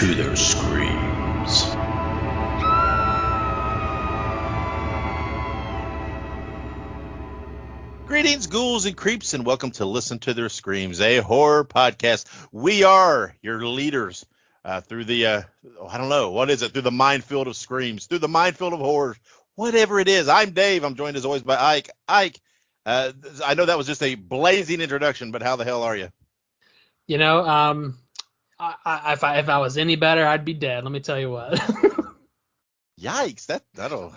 to their screams. Greetings, ghouls and creeps, and welcome to Listen to Their Screams, a horror podcast. We are your leaders through the, I don't know, what is it? Through the minefield of screams, through the minefield of horror, whatever it is. I'm Dave. I'm joined as always by Ike. Ike, I know that was just a blazing introduction, but how the hell are you? You know, if I was any better, I'd be dead. Let me tell you what. Yikes! I don't.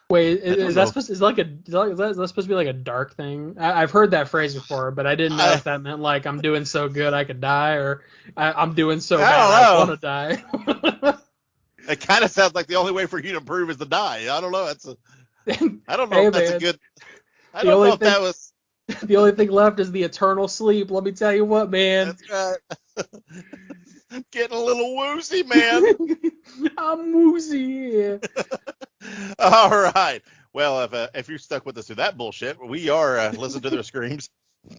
Wait, I don't is know. that supposed is that supposed to be like a dark thing? I've heard that phrase before, but I didn't know if that meant like I'm doing so good I could die, or I'm doing so bad I want to die. It kind of sounds like the only way for you to improve is to die. I don't know. I don't know Hey if that's a man, good. I the don't only know if thing that was. the only thing left is the eternal sleep. Let me tell you what, man. That's right. I'm getting a little woozy, man. I'm woozy. All right. Well, if you're stuck with us through that bullshit, we are Listen to Their Screams.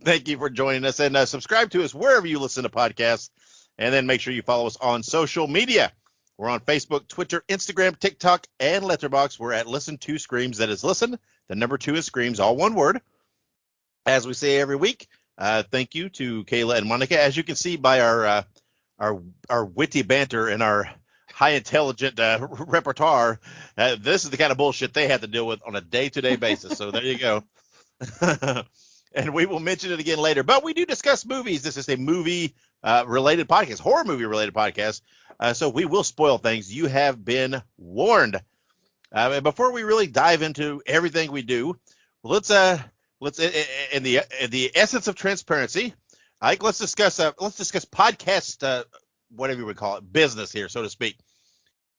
Thank you for joining us, and subscribe to us wherever you listen to podcasts, and then make sure you follow us on social media. We're on Facebook, Twitter, Instagram, TikTok, and Letterboxd. We're at Listen to Screams. That is listen. The number 2 is screams, all one word. As we say every week, thank you to Kayla and Monica. As you can see by our witty banter and our high intelligent repertoire, this is the kind of bullshit they have to deal with on a day-to-day basis. So there you go. And we will mention it again later. But we do discuss movies. This is a movie related podcast, horror movie related podcast. So we will spoil things. You have been warned. And before we really dive into everything we do, let's in the essence of transparency, Ike, let's discuss podcast, whatever you would call it, business here, so to speak.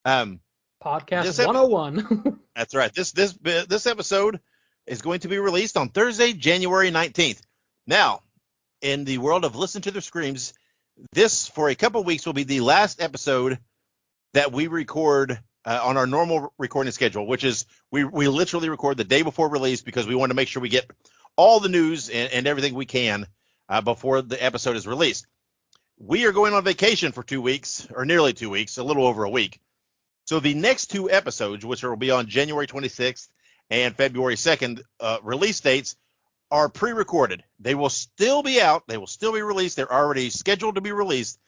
Podcast 101. That's right. This episode is going to be released on Thursday, January 19th. Now, in the world of Listen to Their Screams, this for a couple weeks will be the last episode that we record on our normal recording schedule, which is we literally record the day before release because we want to make sure we get all the news and everything we can before the episode is released. We are going on vacation for 2 weeks, or nearly 2 weeks, a little over a week. So the next 2 episodes, which will be on January 26th and February 2nd, release dates are pre-recorded. They will still be out. They will still be released. They're already scheduled to be released,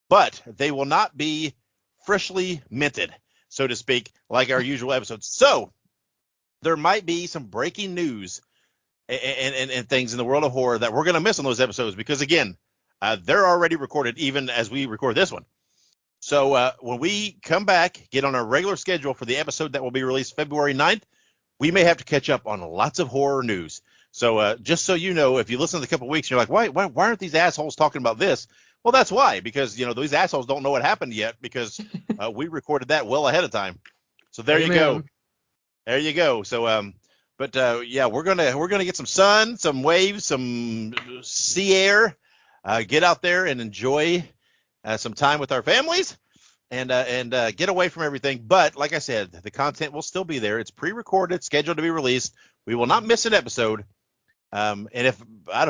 but they will not be freshly minted, so to speak, like our usual episodes. So there might be some breaking news and things in the world of horror that we're going to miss on those episodes because, again, they're already recorded even as we record this one. So when we come back, get on our regular schedule for the episode that will be released February 9th, we may have to catch up on lots of horror news. So just so you know, if you listen to a couple of weeks, you're like, why aren't these assholes talking about this? Well, that's why, because, these assholes don't know what happened yet because we recorded that well ahead of time. So there you go. There you go. So, yeah, we're gonna get some sun, some waves, some sea air, get out there and enjoy some time with our families and get away from everything. But like I said, the content will still be there. It's pre-recorded, scheduled to be released. We will not miss an episode. And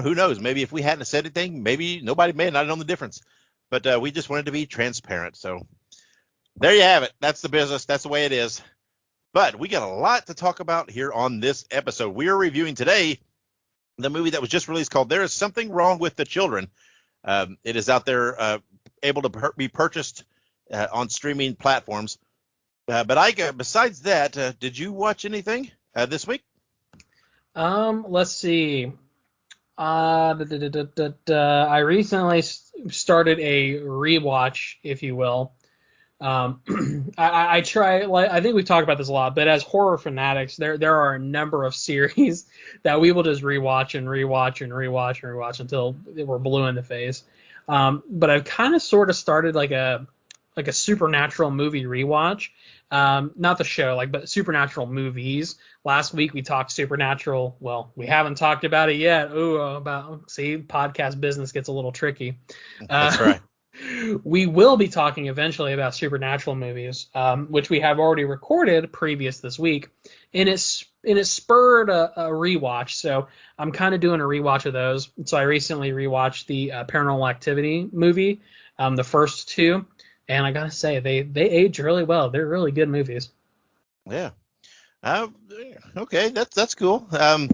who knows, maybe if we hadn't said anything, maybe nobody may not have known the difference. But we just wanted to be transparent. So there you have it. That's the business. That's the way it is. But we got a lot to talk about here on this episode. We are reviewing today the movie that was just released called There Is Something Wrong with the Children. It is out there able to be purchased on streaming platforms. But Ike, besides that, did you watch anything this week? Let's see. I recently started a rewatch, if you will. I try, like, I think we've talked about this a lot, but as horror fanatics, there are a number of series that we will just rewatch until we're blue in the face. But I've kind of sort of started like a supernatural movie rewatch. Not the show, but supernatural movies. Last week we talked supernatural. Well, we haven't talked about it yet. Podcast business gets a little tricky. That's right. We will be talking eventually about supernatural movies, which we have already recorded previous this week, and it spurred a rewatch. So I'm kind of doing a rewatch of those. So I recently rewatched the Paranormal Activity movie, the first 2. and I gotta say they age really well. They're really good movies. Yeah. Uh, okay, that's cool. I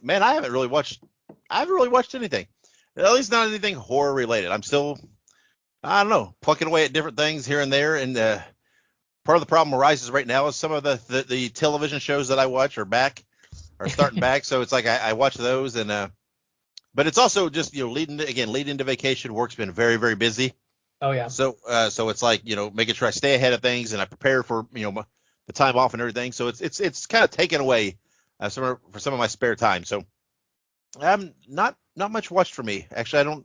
man, I haven't really watched anything. At least not anything horror related. I'm still, I don't know, plucking away at different things here and there. And part of the problem arises right now is some of the television shows that I watch are starting back. So it's like I watch those, and but it's also just, leading into vacation. Work's been very, very busy. Oh yeah. So it's like, making sure I stay ahead of things and I prepare for, the time off and everything. So it's kind of taken away for some of my spare time. So not much watched for me. Actually,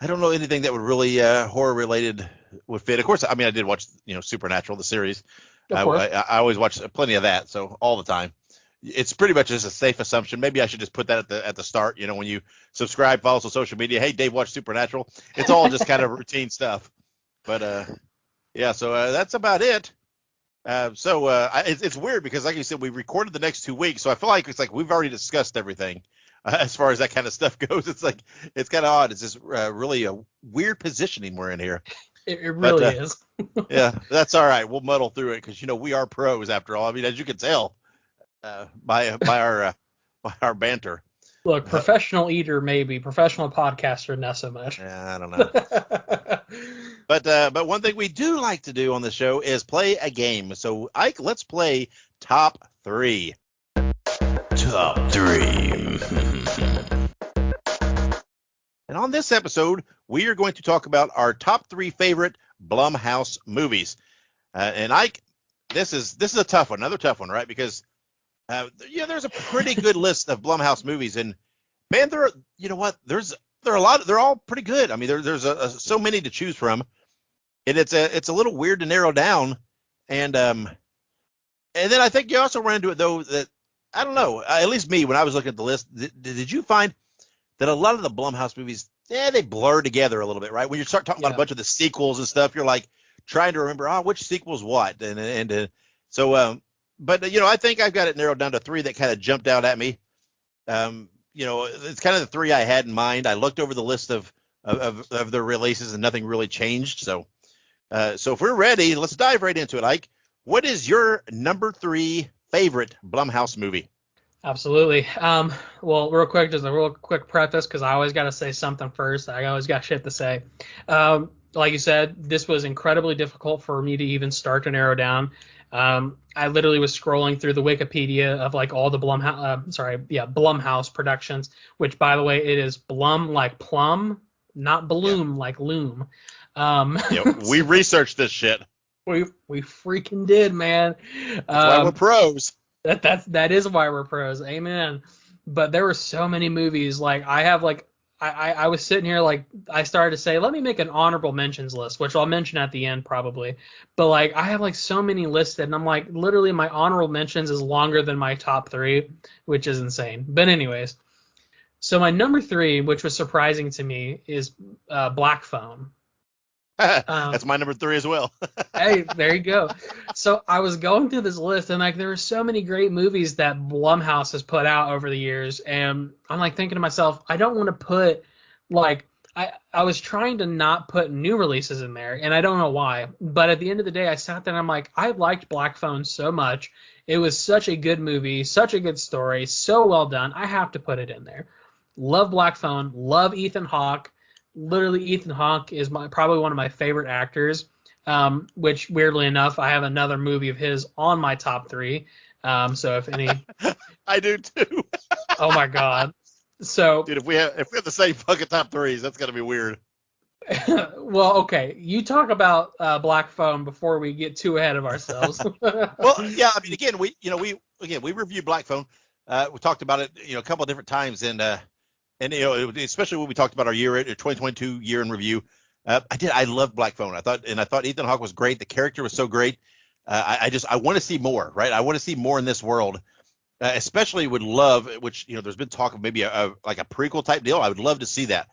I don't know anything that would really horror related would fit. Of course, I mean I did watch, Supernatural, the series. Of course. I always watch plenty of that, so all the time. It's pretty much just a safe assumption. Maybe I should just put that at the start. When you subscribe, follow us on social media. Hey, Dave watched Supernatural. It's all just kind of routine stuff. But yeah, so that's about it. It's weird because, like you said, we recorded the next 2 weeks, so I feel like it's like we've already discussed everything as far as that kind of stuff goes. It's like it's kind of odd. It's just really a weird positioning we're in here. It really is. Yeah, that's all right. We'll muddle through it because we are pros after all. I mean, as you can tell by our banter. Look, professional eater maybe, professional podcaster not so much. I don't know. But one thing we do like to do on the show is play a game. So Ike, let's play top 3. Top 3. And on this episode, we are going to talk about our top 3 favorite Blumhouse movies. And Ike, this is a tough one, another tough one, right? Because there's a pretty good list of Blumhouse movies, and man, there are a lot. They're all pretty good. I mean, there's so many to choose from, and it's a little weird to narrow down. And then I think you also run into it though that I don't know. At least me, when I was looking at the list, did you find that a lot of the Blumhouse movies, they blur together a little bit, right? When you start talking about a bunch of the sequels and stuff, you're like trying to remember, which sequel's what, so. But I think I've got it narrowed down to 3 that kind of jumped out at me. It's kind of the 3 I had in mind. I looked over the list of their releases and nothing really changed. So if we're ready, let's dive right into it. Ike, what is your number 3 favorite Blumhouse movie? Absolutely. Well, real quick, just a real quick preface, because I always got to say something first. I always got shit to say. Like you said, this was incredibly difficult for me to even start to narrow down. I literally was scrolling through the Wikipedia of like all the Blumhouse productions, which, by the way, it is Blum like plum, not bloom like loom. We researched this shit. We freaking did, man. That's why we're pros. That is why we're pros. Amen. But there were so many movies. Like I was sitting here, like, I started to say, let me make an honorable mentions list, which I'll mention at the end probably. But like, I have like so many listed, and I'm like, literally my honorable mentions is longer than my top 3, which is insane. But anyways, so my number 3, which was surprising to me, is Black Phone. That's my number 3 as well. Hey, there you go. So I was going through this list, and like there were so many great movies that Blumhouse has put out over the years, and I'm like thinking to myself, I don't want to put like I was trying to not put new releases in there, and I don't know why. But at the end of the day, I sat there and I'm like, I liked Black Phone so much. It was such a good movie, such a good story, so well done. I have to put it in there. Love Black Phone. Love Ethan Hawke. Literally, Ethan Hawke is probably one of my favorite actors, which weirdly enough, I have another movie of his on my top 3. So if any, I do too. Oh my God. So, dude, if we have the same fucking top 3s, that's gonna be weird. Well, okay, you talk about Black Phone before we get too ahead of ourselves. Well, yeah, I mean, again, we reviewed Black Phone. We talked about it, a couple of different times, and especially when we talked about our 2022 year in review. I loved Black Phone. I thought Ethan Hawke was great. The character was so great. I want to see more, right? I want to see more in this world. Especially would love, which there's been talk of maybe like a prequel type deal. I would love to see that.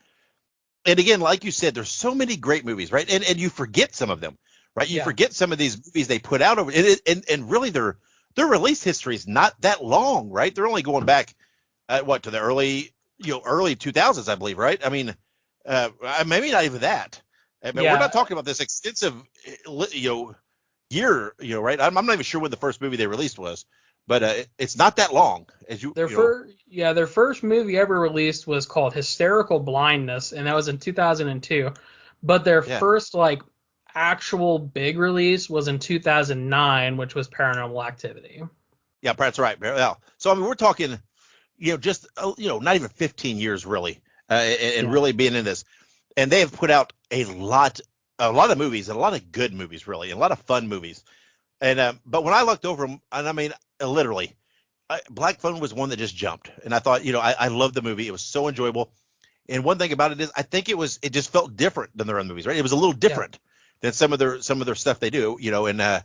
And again, like you said, there's so many great movies, right? And you forget some of them, right? You forget some of these movies they put out over, and really their release history is not that long, right? They're only going back to the early 2000s, I believe, right? I mean, Maybe not even that. But we're not Yeah, talking about this extensive, year, right? I'm not even sure when the first movie they released was, but it's not that long as their first movie ever released was called Hysterical Blindness, and that was in 2002. But their yeah, first like actual big release was in 2009, which was Paranormal Activity. yeah, that's right. Yeah. So I mean, we're talking, just not even 15 years really, and Yeah, really being in this, and they have put out a lot of movies, and a lot of good movies, really, and a lot of fun movies. And but when I looked over them, and I mean, literally, Black Phone was one that just jumped, and I thought, I loved the movie. It was so enjoyable. And one thing about it is, I think it just felt different than their other movies, right? It was a little yeah. different than some of their stuff they do, and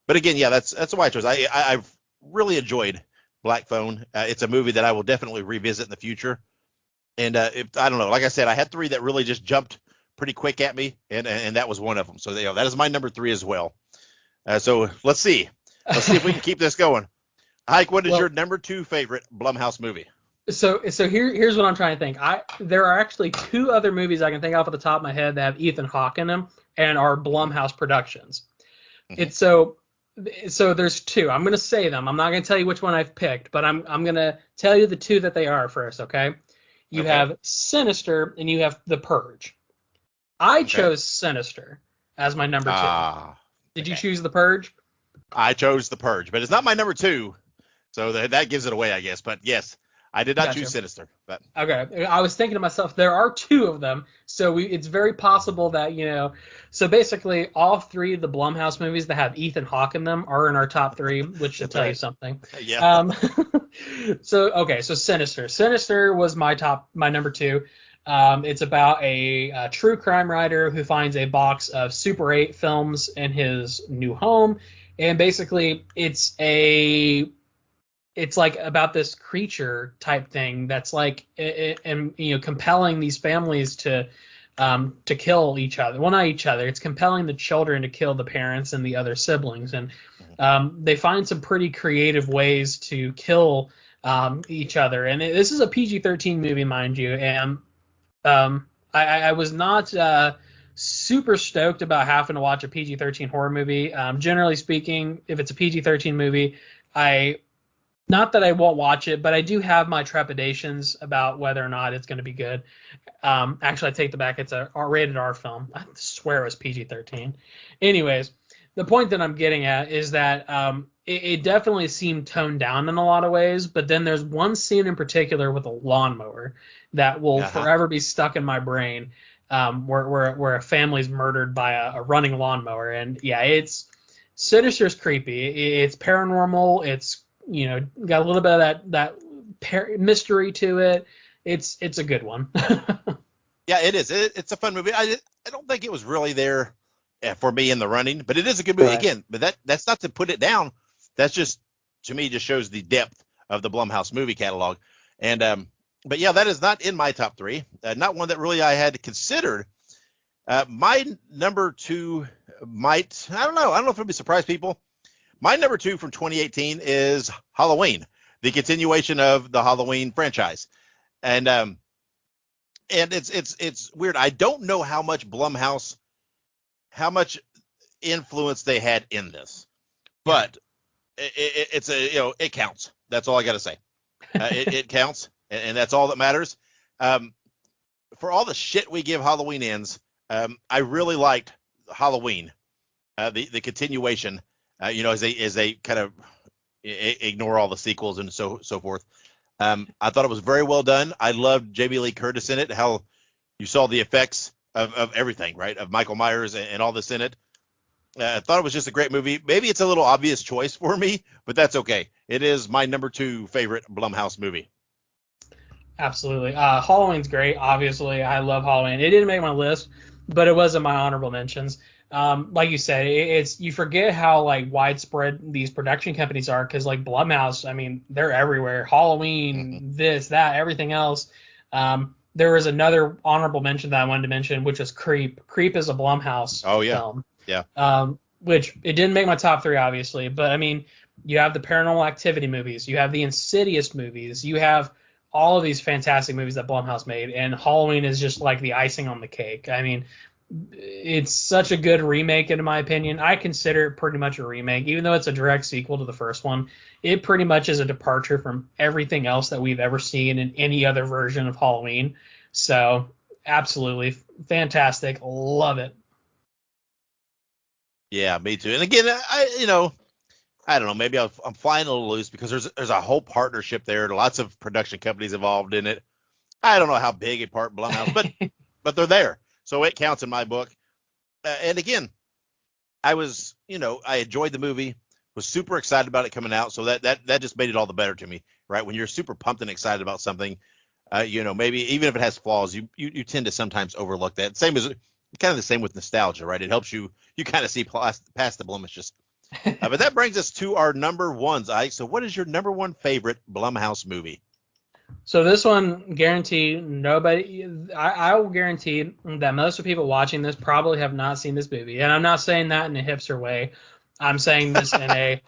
but again, yeah, that's why I chose. I've really enjoyed Black Phone. It's a movie that I will definitely revisit in the future. And I don't know, like I said, I had three that really just jumped pretty quick at me, and that was one of them. So that is my number three as well. So let's see if we can keep this going. Ike, what is your Well, number two favorite Blumhouse movie? so here's what I'm trying to think. There are actually two other movies I can think off at the top of my head that have Ethan Hawke in them and are Hmm. Blumhouse productions. Hmm. It's so there's two. I'm gonna say them. I'm not gonna tell you which one I've picked, but I'm gonna tell you the two that they are first. Okay. You Okay. have Sinister and you have The Purge. I Okay. chose Sinister as my number two. Ah. Did you Okay. choose The Purge? I chose The Purge, but it's not my number two, so that gives it away, I guess. But yes, I did not choose Gotcha. Sinister. But Okay, I was thinking to myself, there are two of them, so it's very possible that So basically, all three of the Blumhouse movies that have Ethan Hawke in them are in our top three, which should tell you right, something. yeah. Um, so Sinister. Sinister was my number two. It's about a true crime writer who finds a box of Super 8 films in his new home, and basically it's like about this creature type thing that's like and compelling these families to kill each other. Well, not each other. It's compelling the children to kill the parents and the other siblings, and Mhm. they find some pretty creative ways to kill each other. And this is a PG-13 movie, mind you, and I was not super stoked about having to watch a PG-13 horror movie. Generally speaking, if it's a PG-13 movie, I not that I won't watch it, but I do have my trepidations about whether or not it's going to be good. Actually, I take the back. It's a rated R film. I swear it was PG-13. Anyways, the point that I'm getting at is that it definitely seemed toned down in a lot of ways, but then there's one scene in particular with a lawnmower that will Uh-huh. forever be stuck in my brain, where a family's murdered by a running lawnmower. And yeah, it's Sinister's creepy. It's paranormal. It's got a little bit of that mystery to it. It's a good one. Yeah, it is. It's a fun movie. I don't think it was really there for me in the running, but it is a good movie. Right. Again, but that's not to put it down. That's just, to me, just shows the depth of the Blumhouse movie catalog. And but yeah, that is not in my top three. Not one that really I had considered. My number two might, I don't know. I don't know if it'll be surprise people. My number two from 2018 is Halloween, the continuation of the Halloween franchise. And it's weird. I don't know how much influence they had in this, Yeah. but it's it counts. That's all I got to say. It counts, and that's all that matters. Um, for all the shit we give Halloween ends, I really liked Halloween, the continuation. As they kind of ignore all the sequels and so forth. I thought it was very well done. I loved Jamie Lee Curtis in it. How you saw the effects of everything, right? Of Michael Myers and all this in it. I thought it was just a great movie. Maybe it's a little obvious choice for me, but that's okay. It is my number two favorite Blumhouse movie. Absolutely. Halloween's great. Obviously, I love Halloween. It didn't make my list, but it was in my honorable mentions. Like you said, it's you forget how like widespread these production companies are because like Blumhouse, I mean, they're everywhere. Hmm. Halloween, this, that, everything else. There was another honorable mention that I wanted to mention, which is Creep. Creep is a Blumhouse Oh yeah, film, yeah. which it didn't make my top three, obviously, but I mean, you have the Paranormal Activity movies, you have the Insidious movies, you have all of these fantastic movies that Blumhouse made, and Halloween is just like the icing on the cake. I mean, it's such a good remake in my opinion. I consider it pretty much a remake, even though it's a direct sequel to the first one. It pretty much is a departure from everything else that we've ever seen in any other version of Halloween. So absolutely fantastic, love it. Yeah, me too. And again, I don't know. Maybe I'm flying a little loose because there's a whole partnership there. Lots of production companies involved in it. I don't know how big a part Blumhouse, but they're there, so it counts in my book. And again, I enjoyed the movie, was super excited about it coming out, so that just made it all the better to me, right? When you're super pumped and excited about something, maybe even if it has flaws, you tend to sometimes overlook that. Same as kind of the same with nostalgia, right? It helps you kind of see past the blemishes. But that brings us to our number ones, Ike. So what is your number one favorite Blumhouse movie? So this one, guarantee nobody. I will guarantee that most of the people watching this probably have not seen this movie, and I'm not saying that in a hipster way. I'm saying this in a.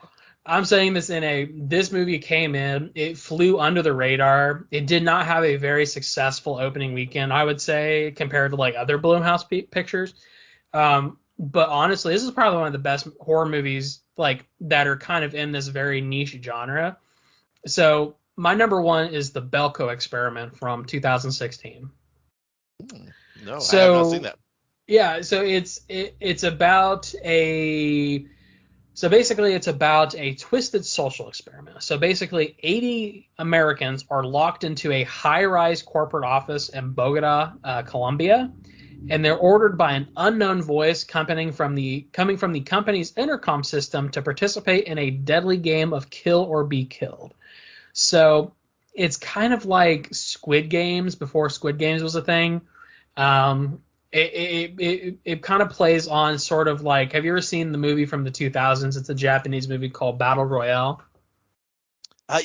I'm saying this in a. This movie came in. It flew under the radar. It did not have a very successful opening weekend, I would say, compared to like other Blumhouse pictures. But honestly, this is probably one of the best horror movies like that are kind of in this very niche genre. So my number one is the Belko Experiment from 2016. No, I have not seen So that. yeah, so it's about a so basically it's about a twisted social experiment. So basically 80 Americans are locked into a high-rise corporate office in Bogota, Colombia, and they're ordered by an unknown voice coming from the company's intercom system to participate in a deadly game of kill or be killed. So it's kind of like Squid Games before Squid Games was a thing. Um, it kind of plays on sort of like, have you ever seen the movie from the 2000s? It's a Japanese movie called Battle Royale.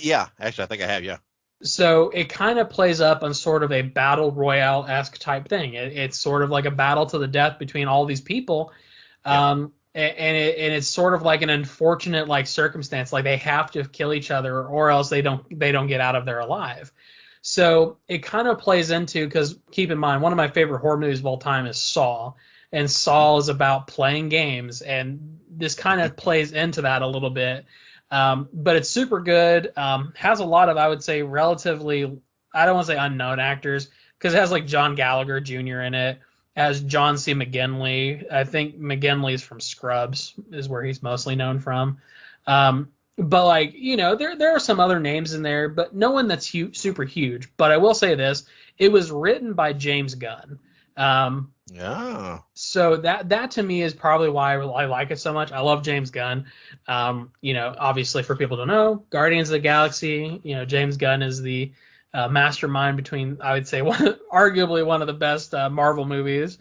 Yeah, actually, I think I have. Yeah. So it kind of plays up on sort of a Battle Royale-esque type thing. It's sort of like a battle to the death between all these people. Yeah. And it's sort of like an unfortunate like circumstance, like they have to kill each other or else they don't get out of there alive. So it kind of plays into, because keep in mind, one of my favorite horror movies of all time is Saw, and Saw is about playing games, and this kind of plays into that a little bit. But it's super good. Has a lot of, I would say, relatively, I don't want to say unknown actors, because it has like John Gallagher Jr. in it, as John C. McGinley. I think McGinley's from Scrubs is where he's mostly known from. But like, there are some other names in there, but no one that's super huge. But I will say this: it was written by James Gunn. Yeah. So that to me is probably why I like it so much. I love James Gunn. Obviously for people to know, Guardians of the Galaxy. James Gunn is the mastermind between, I would say, arguably one of the best Marvel movies.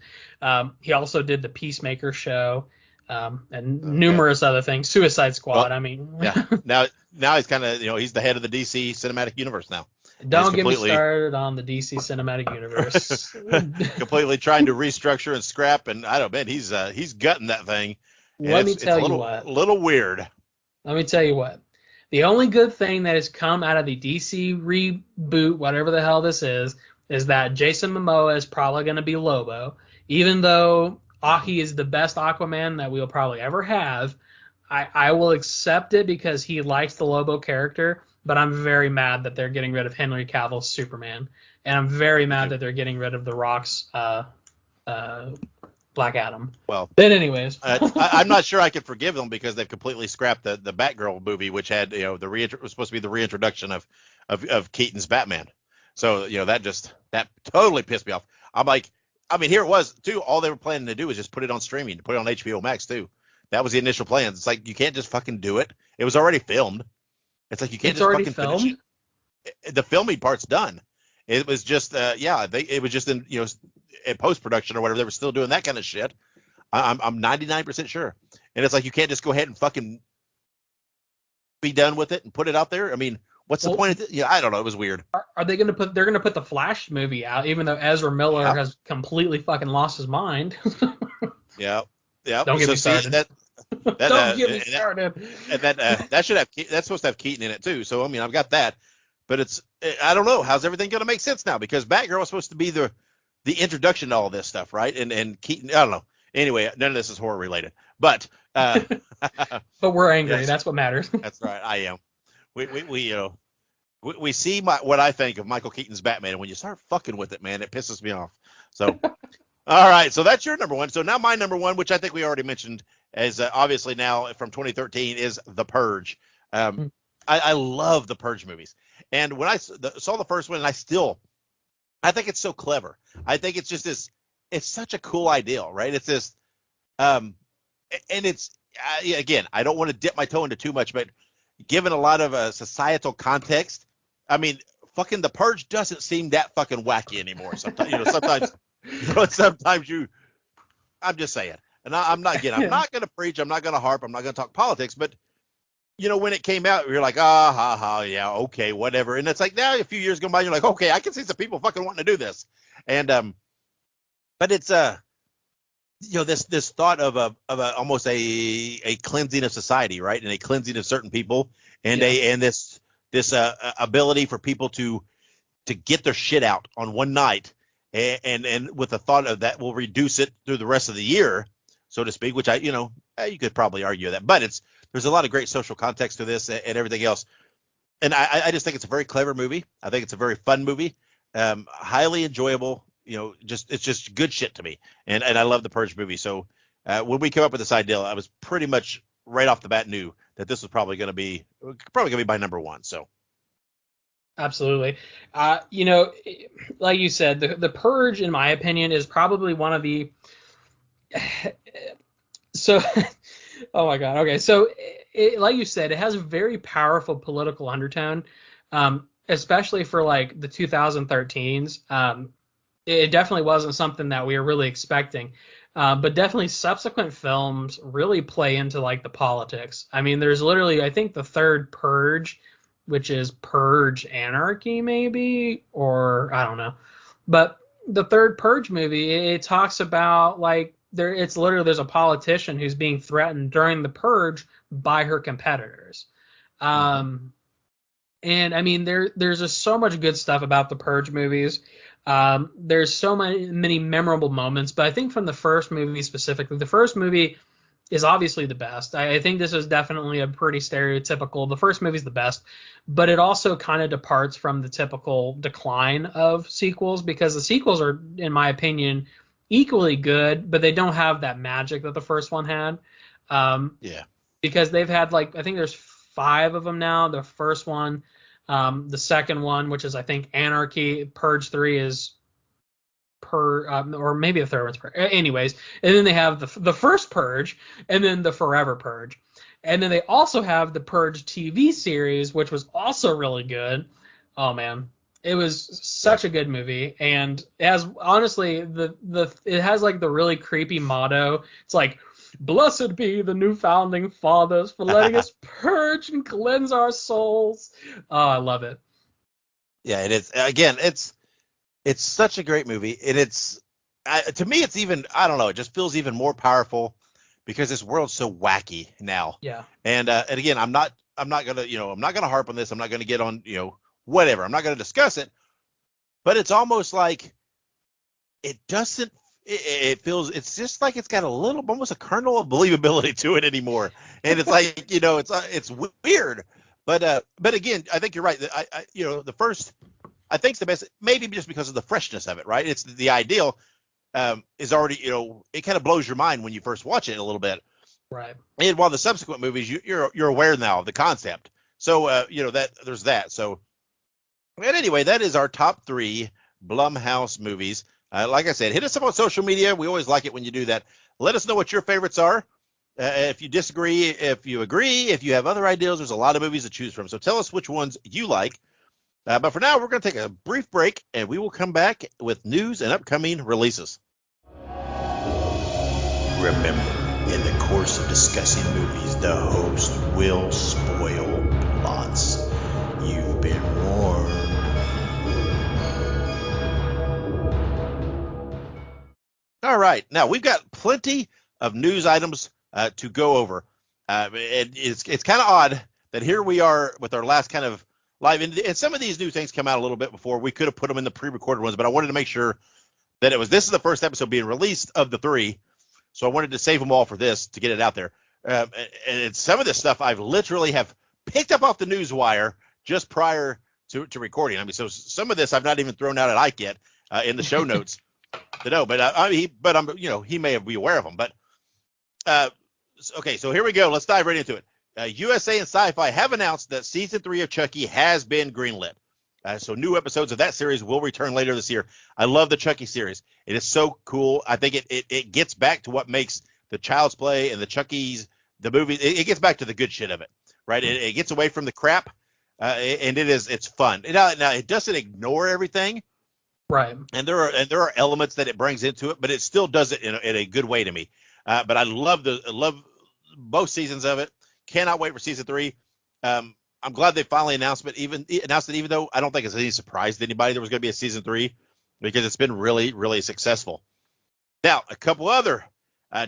He also did the Peacemaker show, and Okay. numerous other things. Suicide Well, Squad. I mean, yeah. Now he's kind of he's the head of the DC cinematic universe now, and he's don't get me completely started on the DC Cinematic Universe. completely trying to restructure and scrap. And I don't man, he's gutting that thing, and Let me it's a tell you what. little weird. Let me tell you what. The only good thing that has come out of the DC reboot, whatever the hell this is that Jason Momoa is probably going to be Lobo. Even though he is the best Aquaman that we'll probably ever have, I will accept it because he likes the Lobo character, but I'm very mad that they're getting rid of Henry Cavill's Superman. And I'm very Me mad too. that they're getting rid of The Rock's Black Adam. Well, But anyways. I'm not sure I could forgive them because they've completely scrapped the Batgirl movie, which had was supposed to be the reintroduction of Keaton's Batman. So that totally pissed me off. I'm like, I mean, here it was too. All they were planning to do was just put it on streaming, put it on HBO Max too. That was the initial plans. It's like you can't just fucking do it. It was already filmed. It's like you can't It's just already fucking finish filmed? it. The filming part's done. It was just it was just in post production or whatever. They were still doing that kind of shit. I'm 99% sure. And it's like you can't just go ahead and fucking be done with it and put it out there. I mean, what's the Well, point of it? I don't know. It was weird. are they going to put? They're going to put the Flash movie out, even though Ezra Miller Yeah, has completely fucking lost his mind. yeah, yeah. Don't get So me see started. that Don't get me started. that should have that's supposed to have Keaton in it too. So I mean, I've got that. but I don't know, how's everything going to make sense now, because Batgirl was supposed to be the introduction to all this stuff, right? And Keaton, I don't know. Anyway, none of this is horror related, but But we're angry. yes, That's what matters. that's right. I am. We you know we see what I think of Michael Keaton's Batman, and when you start fucking with it, man, it pisses me off. So, all right, so that's your number one. So now my number one, which I think we already mentioned, is obviously now from 2013, is The Purge. I love the Purge movies, and when I saw the first one, and I think it's so clever. I think it's just it's such a cool ideal, right? It's this, and it's again, I don't want to dip my toe into too much, but given a lot of societal context, I mean, fucking The Purge doesn't seem that fucking wacky anymore. Sometimes, sometimes I'm just saying, and I'm not going to preach, I'm not going to harp, I'm not going to talk politics, but when it came out, you're like, yeah, okay, whatever. And it's like now a few years go by, you're like, okay, I can see some people fucking wanting to do this. And but it's this thought of a almost a cleansing of society, right? And a cleansing of certain people, and this ability for people to get their shit out on one night, and with the thought of that will reduce it through the rest of the year, so to speak, which you could probably argue that, but there's a lot of great social context to this and everything else. And I just think it's a very clever movie. I think it's a very fun movie, highly enjoyable. It's just good shit to me. And I love the Purge movie. So when we came up with this idea, I was pretty much right off the bat knew that this was probably going to be my number one. So. Absolutely. Like you said, the Purge, in my opinion, is probably one of the so oh my God. Okay. So like you said, it has a very powerful political undertone, especially for like the 2013s. It definitely wasn't something that we were really expecting. But definitely subsequent films really play into like the politics. I mean, there's literally, I think the third Purge, which is Purge Anarchy maybe, or I don't know. But the third Purge movie, it talks about like it's literally there's a politician who's being threatened during the Purge by her competitors. And I mean there's just so much good stuff about the Purge movies. There's so many memorable moments, but I think from the first movie specifically, the first movie is obviously the best. I think this is definitely a pretty stereotypical. The first movie is the best, but it also kind of departs from the typical decline of sequels, because the sequels are, in my opinion, equally good, but they don't have that magic that the first one had. Because they've had like, I think there's 5 of them now. The first one, the second one, which is I think Anarchy, Purge 3 is or maybe the third one's Purge. Anyways, and then they have the first Purge, and then the Forever Purge, and then they also have the Purge TV series, which was also really good. Oh man, it was such a good movie, and it has honestly it has like the really creepy motto. It's like, "Blessed be the new founding fathers for letting us purge and cleanse our souls." Oh, I love it. Yeah, it is. Again, it's such a great movie, and to me, it's even, I don't know, it just feels even more powerful because this world's so wacky now. Yeah. And again, I'm not gonna harp on this. I'm not gonna get on, whatever. I'm not gonna discuss it. But it's almost like it doesn't. It feels. It's just like it's got almost a kernel of believability to it anymore. And it's like, it's weird. But again, I think you're right. The first. I think it's the best, maybe just because of the freshness of it, right? It's the ideal is already, it kind of blows your mind when you first watch it a little bit. Right. And while the subsequent movies, you're aware now of the concept. So, that there's that. So, and anyway, that is our top 3 Blumhouse movies. Like I said, hit us up on social media. We always like it when you do that. Let us know what your favorites are. If you disagree, if you agree, if you have other ideas, there's a lot of movies to choose from. So tell us which ones you like. But for now, we're going to take a brief break, and we will come back with news and upcoming releases. Remember, in the course of discussing movies, the host will spoil plots. You've been warned. All right. Now, we've got plenty of news items to go over. It's kind of odd that here we are with our last live. And some of these new things come out a little bit before. We could have put them in the pre-recorded ones, but I wanted to make sure that this is the first episode being released of the 3. So I wanted to save them all for this to get it out there. And some of this stuff I've literally have picked up off the news wire just prior to recording. I mean, so some of this I've not even thrown out at Ike yet in the show notes to know. But he may be aware of them. But okay, so here we go. Let's dive right into it. USA and Sci-Fi have announced that season 3 of Chucky has been greenlit. So new episodes of that series will return later this year. I love the Chucky series. It is so cool. I think it gets back to what makes the Child's Play and the Chucky's, the movie. It gets back to the good shit of it, right? It gets away from the crap, and it's fun. Now it doesn't ignore everything, right? And there are elements that it brings into it, but it still does it in a good way to me. But I love both seasons of it. Cannot wait for season 3. I'm glad they finally announced it, even though I don't think it's any surprise to anybody there was going to be a season 3, because it's been really, really successful. Now, a couple other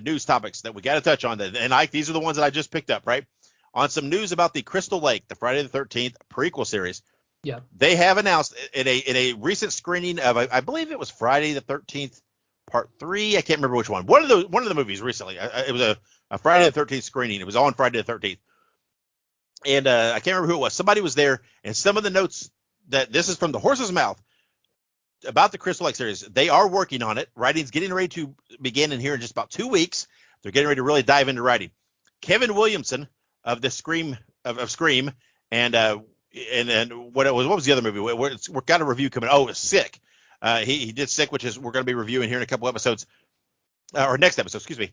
news topics that we got to touch on. And Ike, these are the ones that I just picked up, right? On some news about the Crystal Lake, the Friday the 13th prequel series. Yeah. They have announced in a recent screening of, I believe it was Friday the 13th Part 3. I can't remember which one. One of the movies recently. It was a Friday the 13th screening. It was on Friday the 13th. And I can't remember who it was. Somebody was there, and some of the notes that this is from the horse's mouth about the Crystal Lake series. They are working on it. Writing's getting ready to begin in here in just about 2 weeks. They're getting ready to really dive into writing. Kevin Williamson of the Scream and what was the other movie? We're got a review coming. Oh, it's Sick. He did Sick, which is we're going to be reviewing here in a couple episodes, or next episode. Excuse me.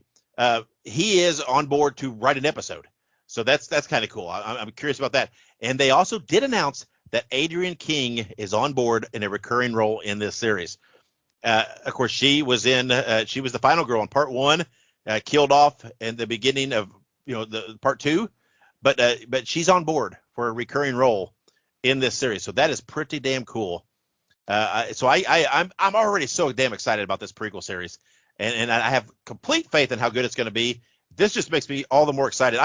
He is on board to write an episode. So that's kind of cool. I'm curious about that. And they also did announce that Adrienne King is on board in a recurring role in this series. Of course, she was the final girl in Part 1, killed off in the beginning of the Part 2, but she's on board for a recurring role in this series. So that is pretty damn cool. So I'm already so damn excited about this prequel series, and I have complete faith in how good it's going to be. This just makes me all the more excited.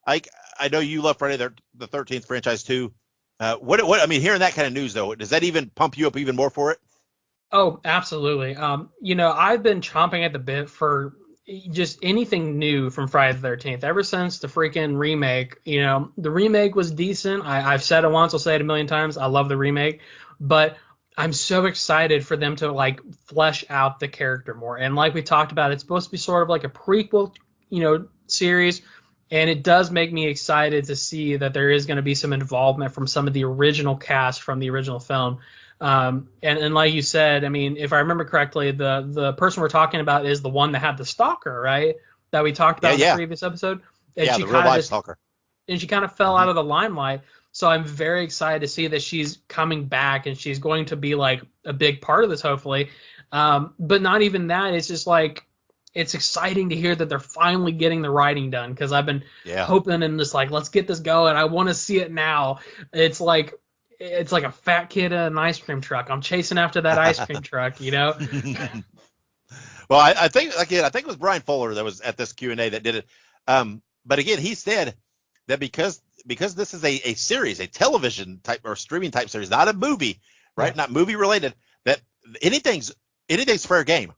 I know you love Friday the 13th franchise too. What I mean, hearing that kind of news though, does that even pump you up even more for it? Oh, absolutely. I've been chomping at the bit for just anything new from Friday the 13th ever since the freaking remake. The remake was decent. I've said it once, I'll say it a million times. I love the remake, but I'm so excited for them to like flesh out the character more. And like we talked about, it's supposed to be sort of like a prequel, series. And it does make me excited to see that there is going to be some involvement from some of the original cast from the original film. And like you said, I mean, if I remember correctly, the person we're talking about is the one that had the stalker, right? That we talked about in the previous episode. And the real life stalker. And she kind of fell out of the limelight. So I'm very excited to see that she's coming back and she's going to be like a big part of this, hopefully. But not even that. It's just like, it's exciting to hear that they're finally getting the writing done, because I've been hoping and just like, let's get this going. I want to see it now. It's like a fat kid in an ice cream truck. I'm chasing after that ice cream truck, Well, I think it was Brian Fuller that was at this Q&A that did it. But again, he said that because this is a series, a television type or streaming type series, not a movie, right? Yeah. Not movie related, that anything's fair game.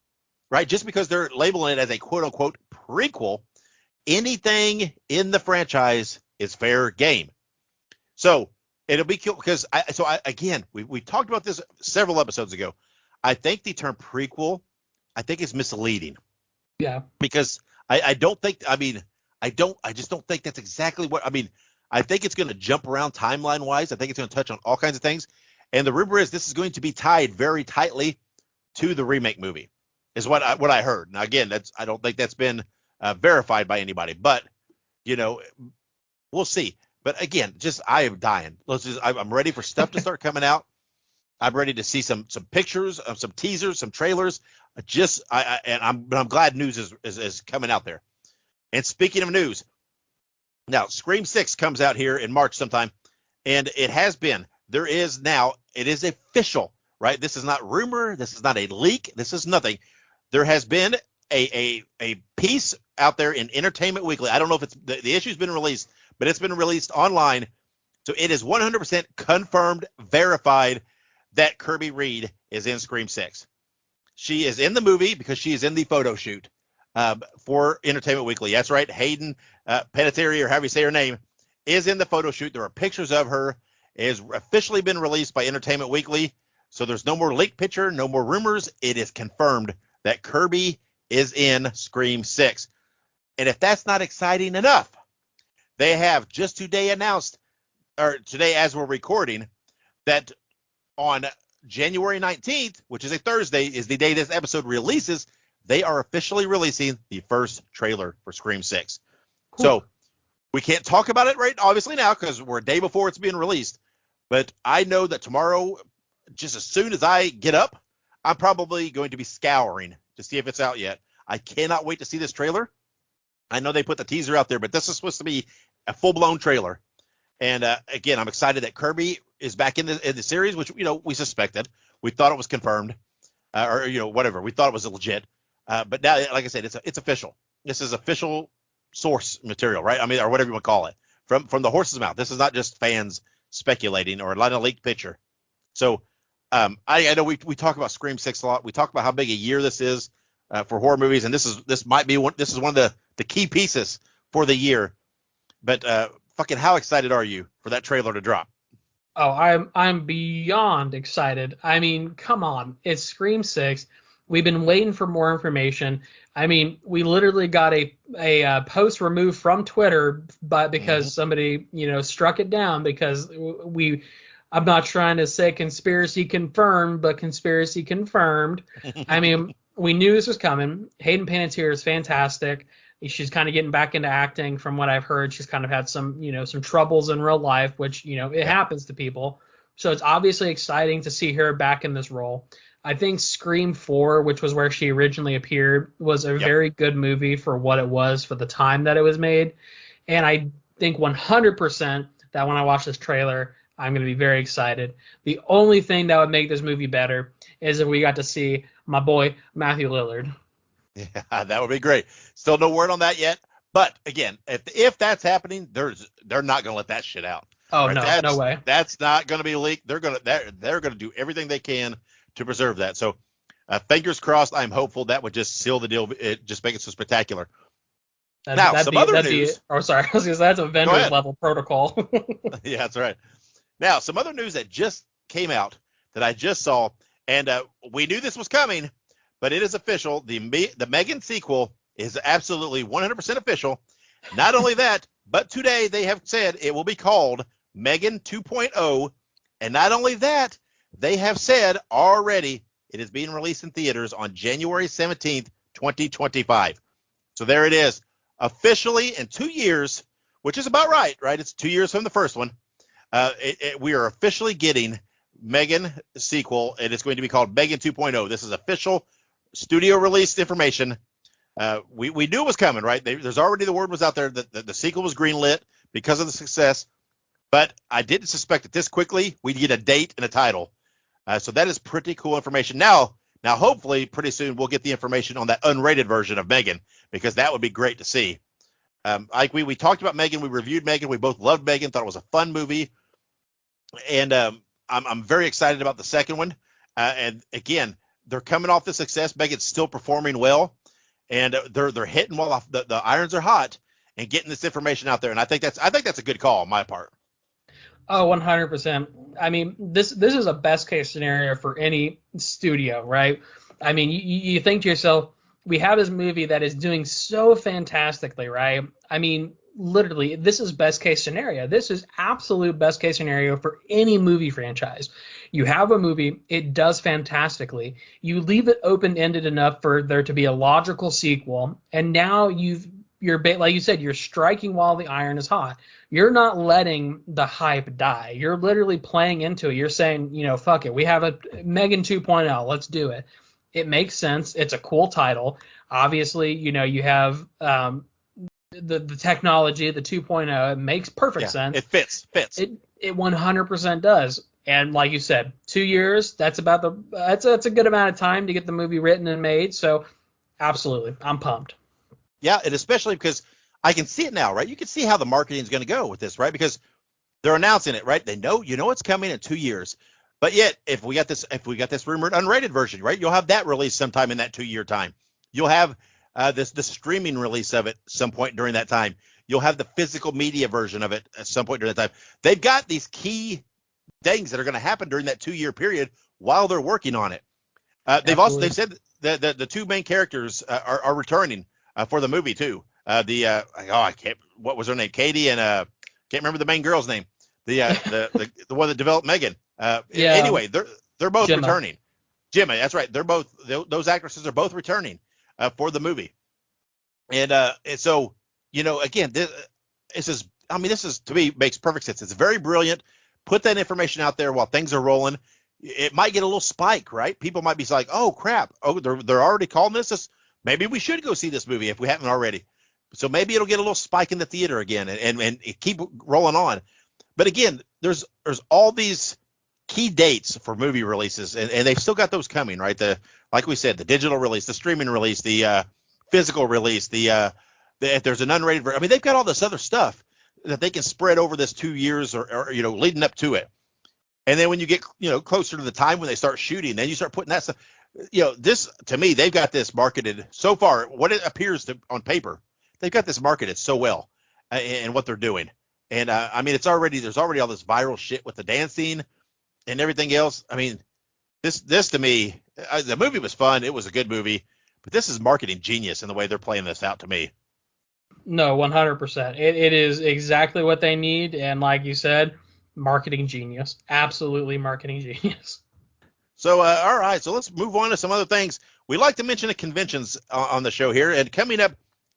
Right, just because they're labeling it as a quote unquote prequel, anything in the franchise is fair game. So it'll be cool because we talked about this several episodes ago. I think the term prequel, I think is misleading. Yeah. Because I just don't think that's exactly what I mean. I think it's going to jump around timeline wise. I think it's going to touch on all kinds of things. And the rumor is this is going to be tied very tightly to the remake movie. Is what I heard. Now again, I don't think that's been verified by anybody, but we'll see. But again, I am dying. I'm ready for stuff to start coming out. I'm ready to see some pictures, some teasers, some trailers. I'm glad news is coming out there. And speaking of news, now Scream 6 comes out here in March sometime, and it is official, right? This is not rumor. This is not a leak. This is nothing. There has been a piece out there in Entertainment Weekly. I don't know if the issue's been released, but it's been released online So it is 100% confirmed, verified that Kirby Reed is in Scream 6. She is in the movie because she is in the photo shoot for Entertainment Weekly. That's right. Hayden Panettiere, or however you say her name, is in the photo shoot. There are pictures of her. It has officially been released by Entertainment Weekly. So there's no more leaked picture, no more rumors. It is confirmed that Kirby is in Scream 6. And if that's not exciting enough, they have just today announced, or today as we're recording, that on January 19th, which is a Thursday, is the day this episode releases, they are officially releasing the first trailer for Scream 6. Cool. So we can't talk about it obviously now, because we're a day before it's being released. But I know that tomorrow, just as soon as I get up, I'm probably going to be scouring to see if it's out yet. I cannot wait to see this trailer. I know they put the teaser out there, but this is supposed to be a full-blown trailer. And again, I'm excited that Kirby is back in the series, which, we suspected. We thought it was confirmed, or whatever. We thought it was legit. But now, like I said, it's official. This is official source material, right? I mean, or whatever you want to call it, from the horse's mouth. This is not just fans speculating or a leaked picture. So I know we talk about Scream 6 a lot. We talk about how big a year this is for horror movies, and this is one of the key pieces for the year. But fucking how excited are you for that trailer to drop? Oh, I'm beyond excited. I mean, come on. It's Scream 6. We've been waiting for more information. I mean, we literally got a post removed from Twitter because somebody, struck it down because I'm not trying to say conspiracy confirmed, but conspiracy confirmed. I mean, we knew this was coming. Hayden Panettiere is fantastic. She's kind of getting back into acting from what I've heard. She's kind of had some troubles in real life, which, it happens to people. So it's obviously exciting to see her back in this role. I think Scream 4, which was where she originally appeared, was a very good movie for what it was for the time that it was made. And I think 100% that when I watch this trailer, I'm going to be very excited. The only thing that would make this movie better is if we got to see my boy Matthew Lillard. Yeah, that would be great. Still no word on that yet. But again, if that's happening, they're not going to let that shit out. Oh, right? No way. That's not going to be leaked. They're going to do everything they can to preserve that. So fingers crossed. I'm hopeful that would just seal the deal. It just make it so spectacular. Some other news. I was going to say that's Avengers level protocol. Yeah, that's right. Now, some other news that just came out that I just saw, and we knew this was coming, but it is official. The Megan sequel is absolutely 100% official. Not only that, but today they have said it will be called Megan 2.0. And not only that, they have said already it is being released in theaters on January 17th, 2025. So there it is. Officially in 2 years, which is about right? It's 2 years from the first one. We are officially getting Megan sequel, and it's going to be called Megan 2.0. This is official studio released information. We knew it was coming, right? There's already the word was out there that the sequel was greenlit because of the success, but I didn't suspect that this quickly we'd get a date and a title. So that is pretty cool information. Now, hopefully, pretty soon we'll get the information on that unrated version of Megan, because that would be great to see. Like we talked about Megan, we reviewed Megan, we both loved Megan, thought it was a fun movie, and I'm very excited about the second one. And again, they're coming off the success. Megan's still performing well, and they're hitting while the irons are hot and getting this information out there. And I think that's a good call on my part. Oh, 100%. I mean, this is a best case scenario for any studio, right? I mean, you think to yourself, we have this movie that is doing so fantastically, right? I mean, literally, this is best case scenario. This is absolute best case scenario for any movie franchise. You have a movie, it does fantastically. You leave it open-ended enough for there to be a logical sequel, and now you're like you said, you're striking while the iron is hot. You're not letting the hype die. You're literally playing into it. You're saying, fuck it. We have a Megan 2.0. Let's do it. It makes sense. It's a cool title. Obviously, you have the technology, the 2.0. It makes perfect sense. It fits. It 100% does. And like you said, 2 years. That's a good amount of time to get the movie written and made. So, absolutely, I'm pumped. Yeah, and especially because I can see it now, right? You can see how the marketing is going to go with this, right? Because They're announcing it, right? They know, it's coming in 2 years. But yet, if we got this rumored unrated version, right, you'll have that released sometime in that 2 year time. You'll have the streaming release of it some point during that time. You'll have the physical media version of it at some point during that time. They've got these key things that are going to happen during that 2 year period while they're working on it. They've said that the two main characters are returning for the movie too. I can't, what was her name? Katie, and can't remember the main girl's name. The one that developed Megan. Anyway, they're both Gemma. returning. Gemma, that's right. They're both, those actresses are both returning for the movie. And so, again, this is to me makes perfect sense. It's very brilliant. Put that information out there while things are rolling. It might get a little spike, right? People might be like, "Oh crap! Oh, they're already calling this. Maybe we should go see this movie if we haven't already." So maybe it'll get a little spike in the theater again, and keep rolling on. But again, there's all these key dates for movie releases, and they've still got those coming, right? Like we said, the digital release, the streaming release, the physical release, if there's an unrated version. I mean, they've got all this other stuff that they can spread over this 2 years or leading up to it. And then when you get closer to the time when they start shooting, then you start putting that stuff. This, to me, they've got this marketed so far. What it appears to on paper, they've got this marketed so well in what they're doing. And there's already all this viral shit with the dancing and everything else. I mean, this to me, the movie was fun. It was a good movie, but this is marketing genius in the way they're playing this out to me. No, 100%. It is exactly what they need, and like you said, marketing genius. Absolutely marketing genius. So, all right, so let's move on to some other things. We like to mention the conventions on the show here, and coming up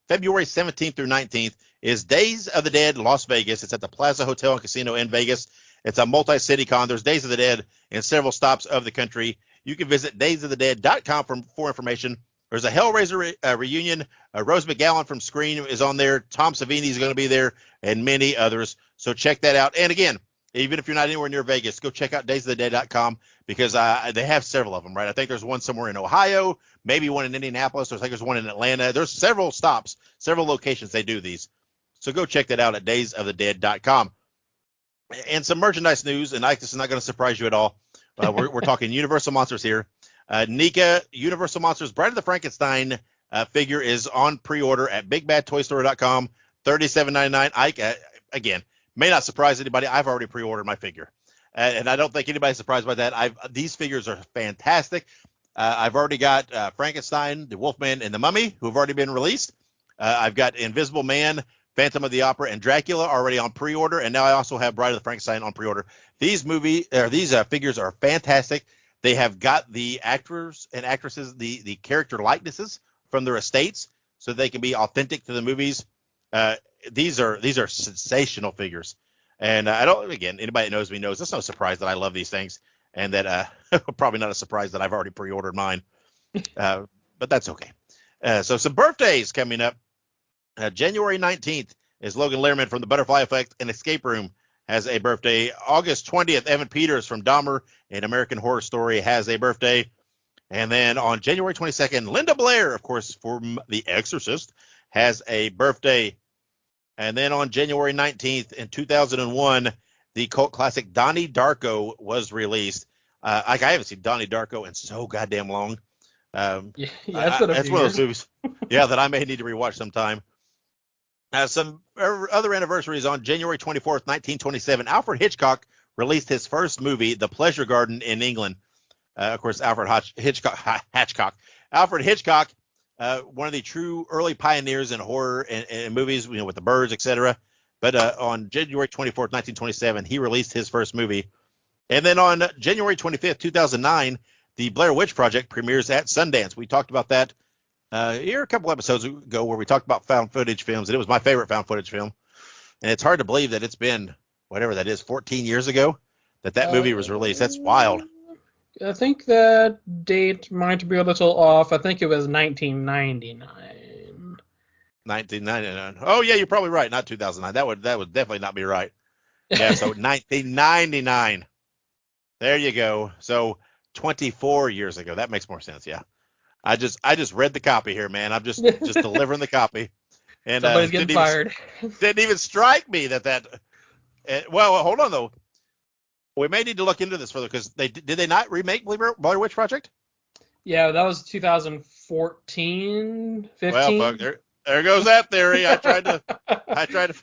February 17th through 19th is Days of the Dead Las Vegas. It's at the Plaza Hotel and Casino in Vegas. It's a multi-city con. There's Days of the Dead in several stops of the country. You can visit daysofthedead.com for information. There's a Hellraiser reunion. Rose McGowan from Scream is on there. Tom Savini is going to be there, and many others. So check that out. And again, even if you're not anywhere near Vegas, go check out daysofthedead.com because they have several of them, right? I think there's one somewhere in Ohio, maybe one in Indianapolis. I think there's one in Atlanta. There's several stops, several locations they do these. So go check that out at daysofthedead.com. And some merchandise news, and Ike, this is not going to surprise you at all. We're talking Universal Monsters here. Nika, Universal Monsters Bride of the Frankenstein figure is on pre-order at bigbadtoystore.com, $37.99. Ike, again, may not surprise anybody. I've already pre-ordered my figure, and I don't think anybody's surprised by that. These figures are fantastic. I've already got Frankenstein, the Wolfman, and the Mummy, who have already been released. I've got Invisible Man, Phantom of the Opera, and Dracula already on pre-order, and now I also have Bride of the Frankenstein on pre-order. These figures are fantastic. They have got the actors and actresses, the character likenesses from their estates, so they can be authentic to the movies. These are sensational figures, and anybody that knows me knows it's no surprise that I love these things, and that probably not a surprise that I've already pre-ordered mine, but that's okay. So some birthdays coming up. January 19th is Logan Lerman from The Butterfly Effect and Escape Room has a birthday. August 20th, Evan Peters from Dahmer and American Horror Story has a birthday. And then on January 22nd, Linda Blair, of course, from The Exorcist, has a birthday. And then on January 19th in 2001, the cult classic Donnie Darko was released. I haven't seen Donnie Darko in so goddamn long. Yeah, it's been a that's few one of those years. movies, that I may need to rewatch sometime. Some other anniversaries on January 24th, 1927, Alfred Hitchcock released his first movie, The Pleasure Garden, in England. Of course, Alfred Hitchcock. Alfred Hitchcock, one of the true early pioneers in horror and movies, with the birds, etc. But on January 24th, 1927, he released his first movie. And then on January 25th, 2009, the Blair Witch Project premieres at Sundance. We talked about that here a couple episodes ago where we talked about found footage films, and it was my favorite found footage film. And it's hard to believe that it's been, whatever that is, 14 years ago that movie was released. That's wild. I think that date might be a little off. I think it was 1999. 1999. Oh, yeah, you're probably right. Not 2009. That would definitely not be right. Yeah, so 1999. There you go. So 24 years ago. That makes more sense, yeah. I just read the copy here, man. I'm just delivering the copy. And Somebody's getting fired. Didn't even strike me that Well, hold on though. We may need to look into this further because did they not remake Blair Witch Project? Yeah, that was 2014, Well, fuck, 15. there goes that theory. I tried to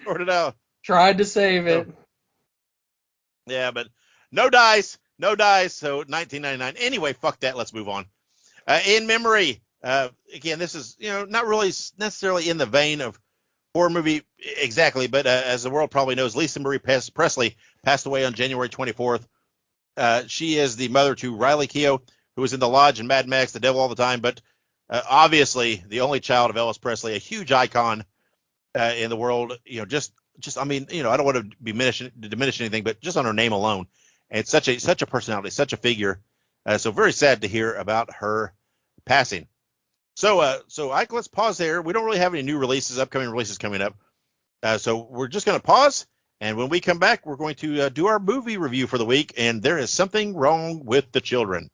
sort it out. Tried to save So it. yeah, but no dice, no dice. So 1999. Anyway, fuck that. Let's move on. In memory. Again, this is not really necessarily in the vein of horror movie exactly, but as the world probably knows, Lisa Marie Presley passed away on January 24th. She is the mother to Riley Keough, who was in The Lodge and Mad Max, The Devil All the Time, but obviously the only child of Elvis Presley, a huge icon in the world. I mean, I don't want to diminish anything, but just on her name alone, and such a personality, such a figure. So very sad to hear about her passing. So Ike, let's pause there. We don't really have any new upcoming releases coming up. So we're just going to pause. And when we come back, we're going to do our movie review for the week. And there is something wrong with the children.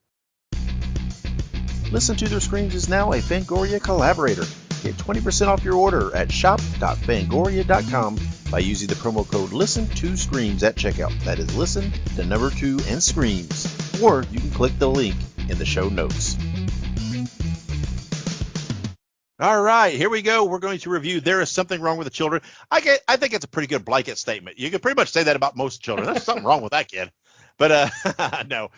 Listen to Their Screams is now a Fangoria collaborator. Get 20% off your order at shop.fangoria.com by using the promo code Listen2Screams at checkout. That is listen, the number 2, and screams. Or you can click the link in the show notes. All right, here we go. We're going to review There Is Something Wrong with the Children. I think it's a pretty good blanket statement. You can pretty much say that about most children. There's something wrong with that kid. But no.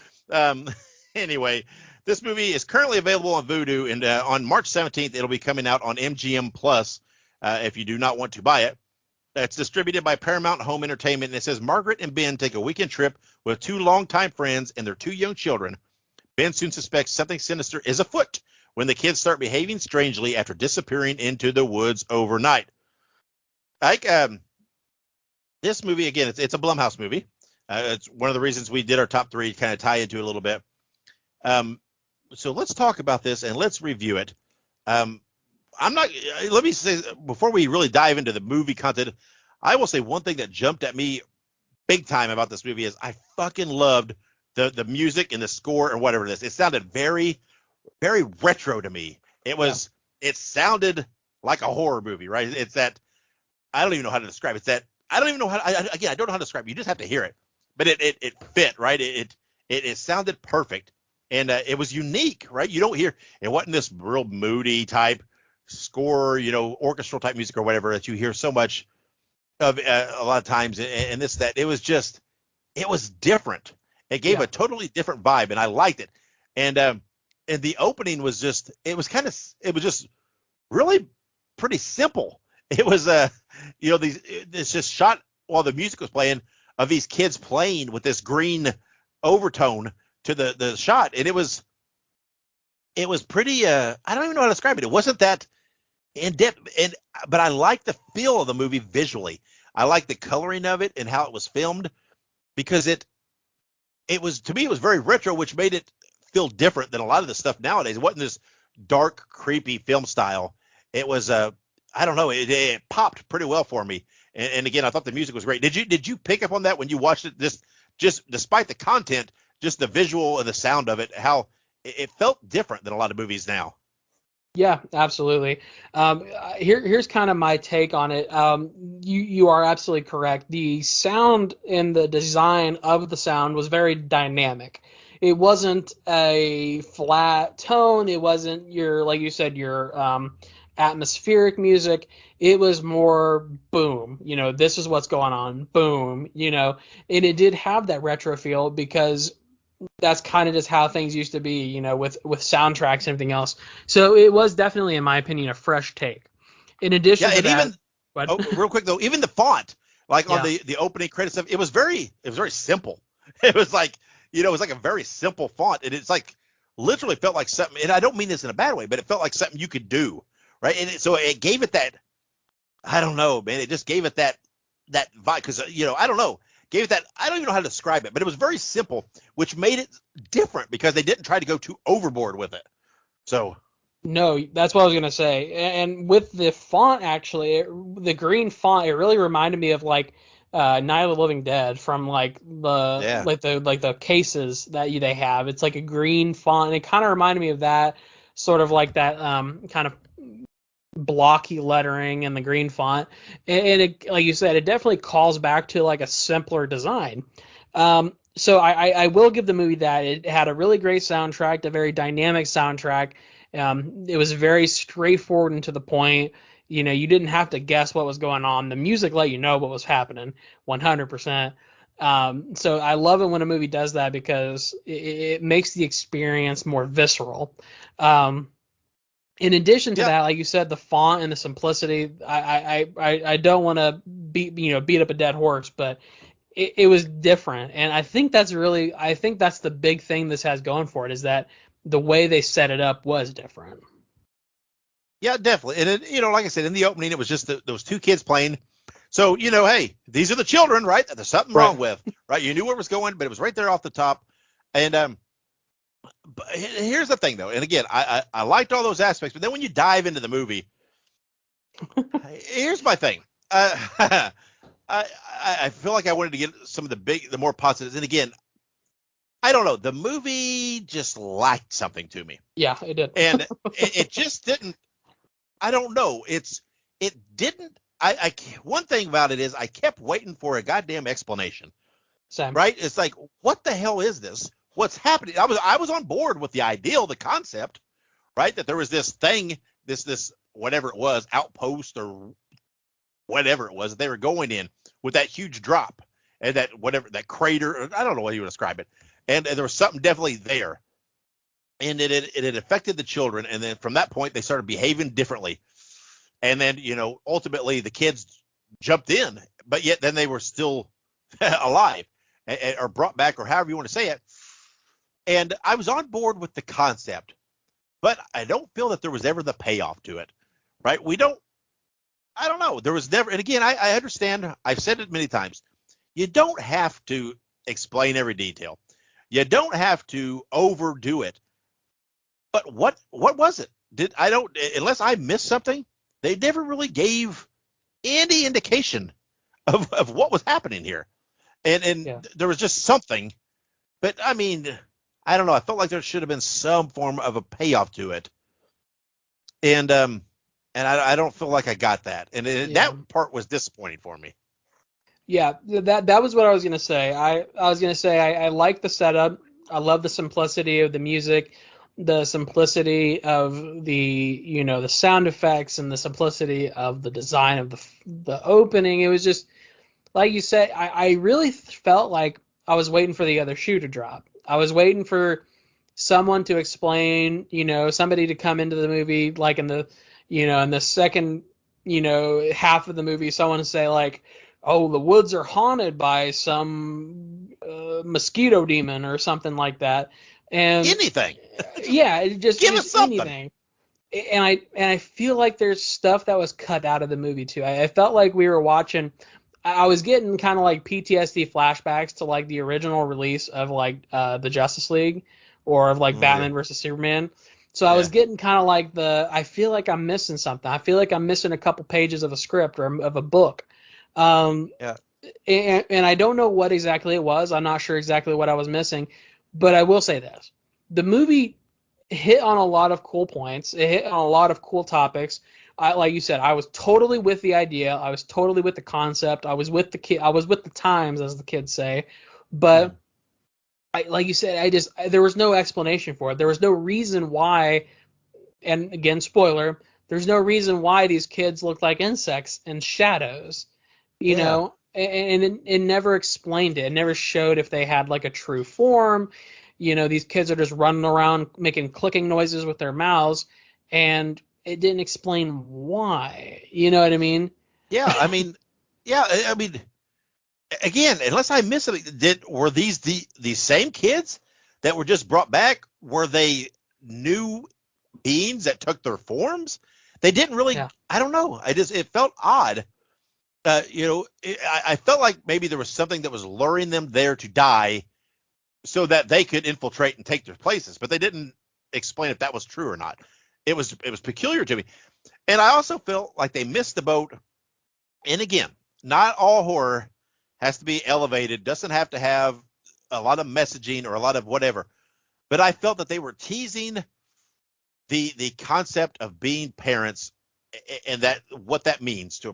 Anyway, this movie is currently available on Vudu, and on March 17th, it'll be coming out on MGM Plus if you do not want to buy it. It's distributed by Paramount Home Entertainment, and it says Margaret and Ben take a weekend trip with 2 longtime friends and their 2 young children. Ben soon suspects something sinister is afoot when the kids start behaving strangely after disappearing into the woods overnight. Like, this movie, again, it's a Blumhouse movie. It's one of the reasons we did our top 3 to kind of tie into it a little bit. So let's talk about this and let's review it. Let me say, before we really dive into the movie content, I will say one thing that jumped at me big time about this movie is I fucking loved the music and the score and whatever it is. It sounded very, very retro to me. It sounded like a horror movie, right? It's that, I don't even know how to describe it. It's that, I don't even know I don't know how to describe it. You just have to hear it. But it fit, right? It sounded perfect. And it was unique, right? You don't hear, it wasn't this real moody type score, orchestral type music or whatever that you hear so much of a lot of times. And it was different. It gave a totally different vibe, and I liked it. And the opening was just really pretty simple. It was it's just shot while the music was playing of these kids playing with this green overtone to the shot, and it was pretty I don't even know how to describe it. It wasn't that in depth, but I like the feel of the movie visually. I like the coloring of it and how it was filmed, because it was, to me, it was very retro, which made it feel different than a lot of the stuff nowadays. It wasn't this dark, creepy film style. It was I don't know, it popped pretty well for me. And again, I thought the music was great. Did you pick up on that when you watched it? Just despite the content, just the visual and the sound of it, how it felt different than a lot of movies now. Yeah, absolutely. Here's kind of my take on it. You are absolutely correct. The sound and the design of the sound was very dynamic. It wasn't a flat tone. It wasn't like you said, your atmospheric music. It was more boom. This is what's going on. Boom. And it did have that retro feel, because that's kind of just how things used to be, with soundtracks and everything else. So it was definitely, in my opinion, a fresh take. In addition to that, real quick though, even the font, like on the opening credits stuff, it was very simple. It was like, it was like a very simple font, and it's like literally felt like something. And I don't mean this in a bad way, but it felt like something you could do, right? And so it gave it that, I don't know, man. It just gave it that vibe, because I don't know. Gave it that, I don't even know how to describe it, but it was very simple, which made it different because they didn't try to go too overboard with it. So no, that's what I was gonna say. And with the font, actually, the green font, it really reminded me of like Night of the Living Dead, from like the cases that they have. It's like a green font, and it kind of reminded me of that, sort of like that kind of blocky lettering and the green font, and it, like you said, it definitely calls back to like a simpler design. So I will give the movie that. It had a really great soundtrack, a very dynamic soundtrack. It was very straightforward and to the point. You know, you didn't have to guess what was going on. The music let you know what was happening 100%. So I love it when a movie does that because it makes the experience more visceral. In addition to Yeah, that, like you said, the font and the simplicity. I don't want to beat up a dead horse, but it was different, and I think that's the big thing this has going for it is that the way they set it up was different. yeah, definitely. And it, like I said, in the opening, it was just those two kids playing. So, hey, these are the children, right? That there's something Right. wrong with, right? You knew where it was going, but it was right there off the top. And but here's the thing, though. And again, I liked all those aspects, but then when you dive into the movie, here's my thing. I I feel like I wanted to get some of the more positives. And again, I don't know. The movie just lacked something to me, Yeah, it did. and it just didn't. I don't know. It didn't. One thing about it is I kept waiting for a goddamn explanation. Same. Right? It's like, what the hell is this? What's happening? I was on board with the ideal, the concept, right? That there was this thing, this whatever it was, outpost or whatever it was that they were going in with that huge drop and that whatever that crater. I don't know what you would describe it. And there was something definitely there, and it had affected the children. And then from that point, they started behaving differently. And then ultimately the kids jumped in, but yet then they were still alive or brought back or however you want to say it. And I was on board with the concept, but I don't feel that there was ever the payoff to it, right? I don't know. There was never, and again, I understand, I've said it many times. You don't have to explain every detail. You don't have to overdo it. But what was it? Unless I missed something, they never really gave any indication of what was happening here. Yeah. And there was just something. But I mean, I don't know. I felt like there should have been some form of a payoff to it. And I don't feel like I got that. And Yeah. that part was disappointing for me. Yeah, that was what I was gonna say. I was gonna say I like the setup. I love the simplicity of the music, the simplicity of the sound effects, and the simplicity of the design of the opening. It was just like you said. I really felt like I was waiting for the other shoe to drop. I was waiting for someone to explain, somebody to come into the movie like in the second, half of the movie, someone to say like, "Oh, the woods are haunted by some mosquito demon or something like that," and Anything. Just yeah, give just us something. anything. And I feel like there's stuff that was cut out of the movie too. I felt like we were watching. I was getting kind of like PTSD flashbacks to like the original release of like the Justice League or of like Oh, yeah. Batman versus Superman. So I was Yeah. getting kind of like I feel like I'm missing something. I feel like I'm missing a couple pages of a script or of a book. Um, Yeah. and I don't know what exactly it was. I'm not sure exactly what I was missing, but I will say this: the movie hit on a lot of cool points. It hit on a lot of cool topics. Like you said, I was totally with the idea. I was totally with the concept. I was with the kid. I was with the times, as the kids say. Mm. But like you said, there was no explanation for it. There was no reason why. And again, spoiler. There's no reason why these kids looked like insects and shadows. Yeah. And it never explained it. It never showed if they had like a true form. These kids are just running around making clicking noises with their mouths, and it didn't explain why. You know what I mean? Yeah. I mean, yeah. I mean, again, unless I miss it, were these the same kids that were just brought back? Were they new beings that took their forms? They didn't really. Yeah. I don't know. It felt odd. I felt like maybe there was something that was luring them there to die, so that they could infiltrate and take their places. But they didn't explain if that was true or not. It was peculiar to me, and I also felt like they missed the boat. And again, not all horror has to be elevated, doesn't have to have a lot of messaging or a lot of whatever. But I felt that they were teasing the concept of being parents and that what that means to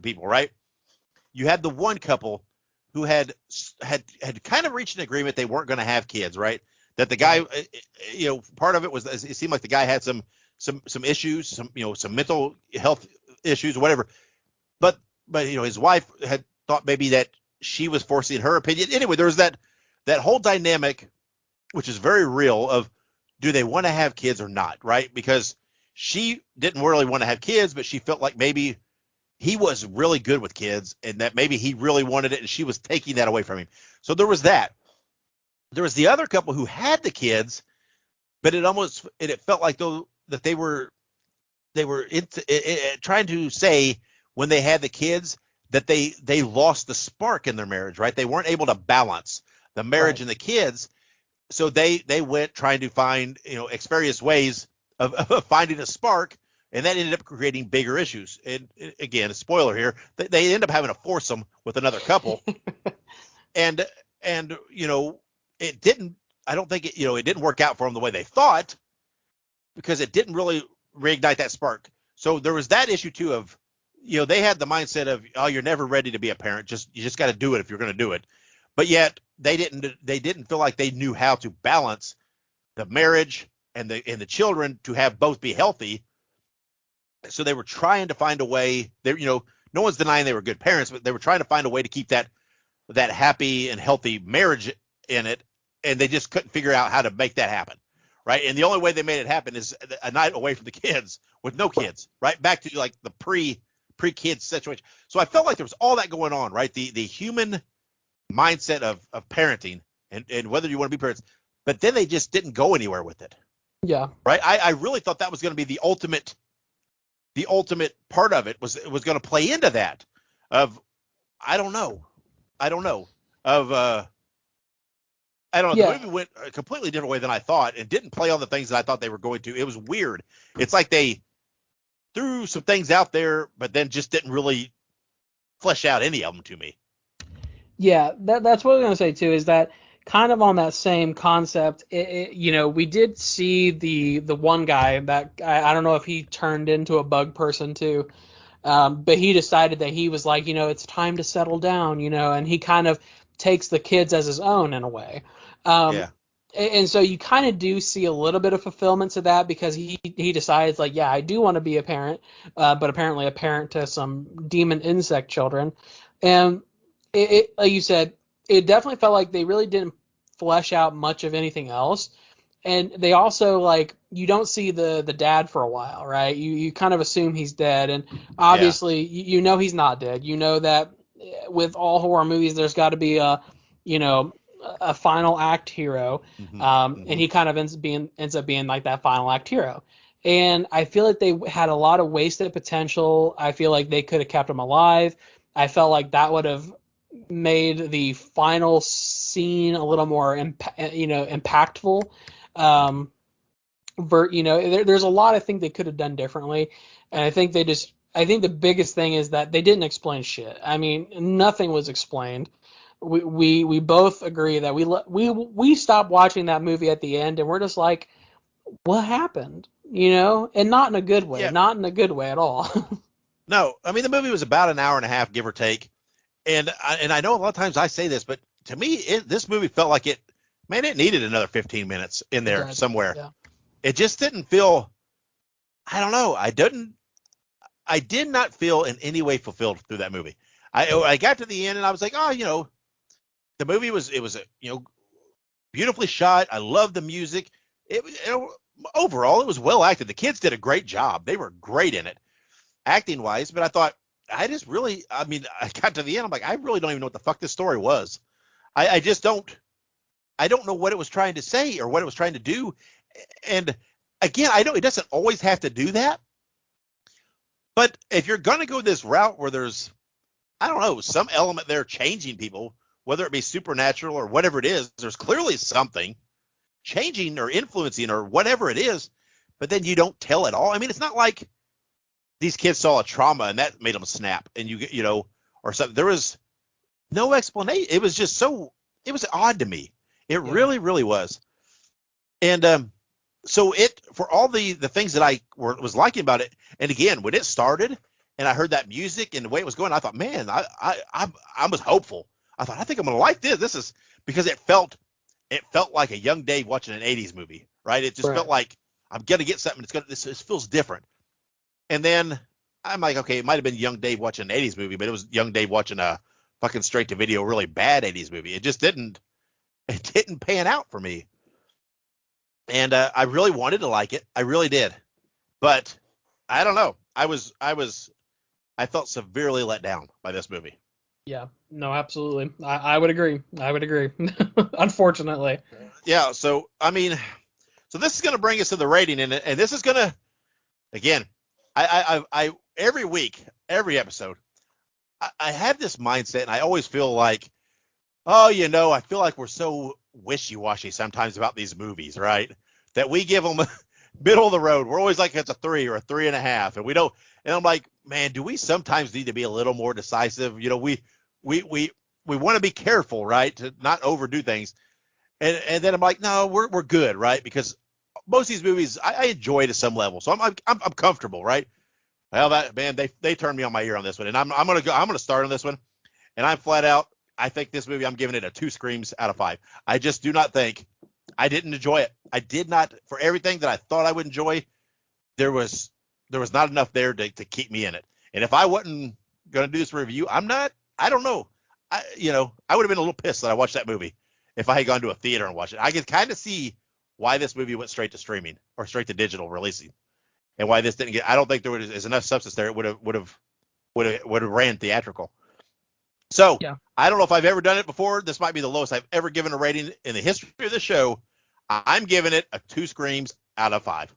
people, right? You had the one couple who had kind of reached an agreement they weren't going to have kids, right? That the guy, part of it was it seemed like the guy had some issues, some mental health issues, or whatever. But his wife had thought maybe that she was forcing her opinion. Anyway, there was that whole dynamic, which is very real, of do they want to have kids or not, right? Because she didn't really want to have kids, but she felt like maybe he was really good with kids and that maybe he really wanted it and she was taking that away from him. So there was that. There was the other couple who had the kids, but it felt like though that they were trying to say when they had the kids that they lost the spark in their marriage, right? They weren't able to balance the marriage and the kids. So they went trying to find, various ways of finding a spark, and that ended up creating bigger issues. And again, a spoiler here, they end up having a foursome with another couple. and it didn't, I don't think it didn't work out for them the way they thought, because it didn't really reignite that spark. So there was that issue too of, they had the mindset of, oh, you're never ready to be a parent. You just got to do it if you're going to do it. But yet they didn't feel like they knew how to balance the marriage and the children to have both be healthy. So they were trying to find a way. No one's denying they were good parents, but they were trying to find a way to keep that happy and healthy marriage in it, and they just couldn't figure out how to make that happen, right? And the only way they made it happen is a night away from the kids with no kids, right? Back to like the pre-kids situation. So I felt like there was all that going on, right? The human mindset of parenting and whether you want to be parents, but then they just didn't go anywhere with it. Yeah. Right. I really thought that was going to be the ultimate part of it was going to play into that of, I don't know. The movie went a completely different way than I thought and didn't play all the things that I thought they were going to. It was weird. It's like they threw some things out there, but then just didn't really flesh out any of them to me. Yeah, that's what I was going to say too, is that kind of on that same concept, we did see the one guy that I don't know if he turned into a bug person too, but he decided that he was like, it's time to settle down, and he kind of takes the kids as his own in a way. Yeah. And so you kind of do see a little bit of fulfillment to that, because he decides like, yeah, I do want to be a parent, but apparently a parent to some demon insect children. And it like you said, it definitely felt like they really didn't flesh out much of anything else. And they also, like, you don't see the dad for a while, right? You kind of assume he's dead, and obviously he's not dead. You know that with all horror movies, there's got to be a final act hero, and he kind of ends up being like that final act hero. And I feel like they had a lot of wasted potential. I feel like they could have kept him alive. I felt like that would have made the final scene a little more impactful. There's a lot I think they could have done differently, and I think the biggest thing is that they didn't explain shit. I mean, nothing was explained. We both agree that we stopped watching that movie at the end, and we're just like, what happened? And not in a good way, not in a good way at all. No, I mean, the movie was about an hour and a half, give or take. And I know a lot of times I say this, but to me, this movie felt like it needed another 15 minutes in there somewhere. Yeah. It just didn't feel, I don't know. I did not feel in any way fulfilled through that movie. I got to the end and I was like, oh, the movie was beautifully shot. I loved the music. Overall, it was well acted. The kids did a great job. They were great in it, acting wise. But I thought, I got to the end. I'm like, I really don't even know what the fuck this story was. I just don't. I don't know what it was trying to say or what it was trying to do. And again, I know it doesn't always have to do that. But if you're going to go this route where there's, I don't know, some element there changing people, whether it be supernatural or whatever it is, there's clearly something changing or influencing or whatever it is, but then you don't tell it all. I mean, it's not like these kids saw a trauma and that made them snap and or something. There was no explanation. It was odd to me. It really, really was. And so it for all the things that was liking about it, and again when it started and I heard that music and the way it was going, I thought, man, I was hopeful. I thought, I think I'm gonna like this. This is because it felt like a young Dave watching an '80s movie, right? It just felt Right. like I'm gonna get something. This feels different. And then I'm like, okay, it might have been young Dave watching an '80s movie, but it was young Dave watching a fucking straight to video, really bad '80s movie. It didn't pan out for me. And I really wanted to like it. I really did. But I don't know. I felt severely let down by this movie. Yeah. No, absolutely. I would agree. I would agree. Unfortunately. Yeah. So I mean, so this is going to bring us to the rating, and this is going to again, I every week, every episode, I have this mindset, and I always feel like, oh, I feel like we're so wishy-washy sometimes about these movies, right? That we give them middle of the road. We're always like it's a 3 or a 3.5, and we don't. And I'm like, man, do we sometimes need to be a little more decisive? We we want to be careful, right, to not overdo things. And then I'm like, no, we're good, right? Because most of these movies I enjoy to some level, so I'm comfortable, right? Well, that man, they turned me on my ear on this one, and I'm gonna start on this one, and I'm flat out. I think this movie I'm giving it a 2 screams out of 5. I just do not think I didn't enjoy it. I did not for everything that I thought I would enjoy. There was not enough there to keep me in it. And if I wasn't gonna do this review, I'm not. I don't know. I would have been a little pissed that I watched that movie if I had gone to a theater and watched it. I could kind of see why this movie went straight to streaming or straight to digital releasing, and why this didn't get. I don't think there was enough substance there. It would have ran theatrical. So Yeah. I don't know if I've ever done it before. This might be the lowest I've ever given a rating in the history of the show. I'm giving it a 2 screams out of 5.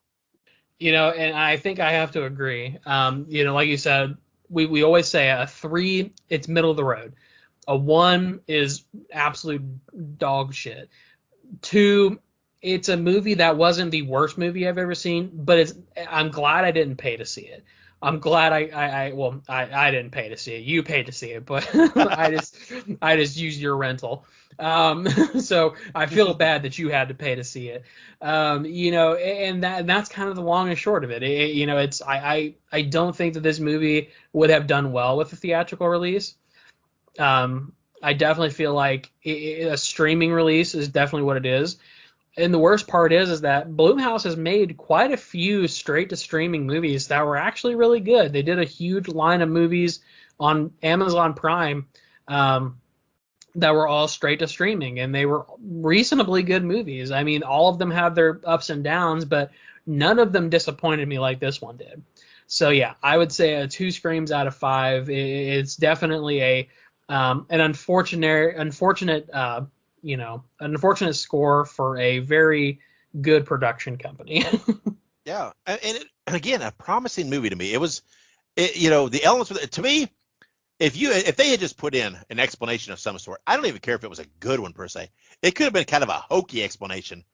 And I think I have to agree. Like you said, we always say a 3, it's middle of the road. A 1 is absolute dog shit. 2, it's a movie that wasn't the worst movie I've ever seen, but I'm glad I didn't pay to see it. I'm glad I didn't pay to see it. You paid to see it, but I just used your rental. So I feel bad that you had to pay to see it. And that's kind of the long and short of it. It's I don't think that this movie would have done well with a theatrical release. I definitely feel like a streaming release is definitely what it is. And the worst part is that Blumhouse has made quite a few straight to streaming movies that were actually really good. They did a huge line of movies on Amazon Prime that were all straight to streaming, and they were reasonably good movies. I mean, all of them had their ups and downs, but none of them disappointed me like this one did. So yeah, I would say a 2 screams out of 5. It's definitely an unfortunate score for a very good production company. Yeah, and again, a promising movie to me. The elements to me. If they had just put in an explanation of some sort, I don't even care if it was a good one per se. It could have been kind of a hokey explanation,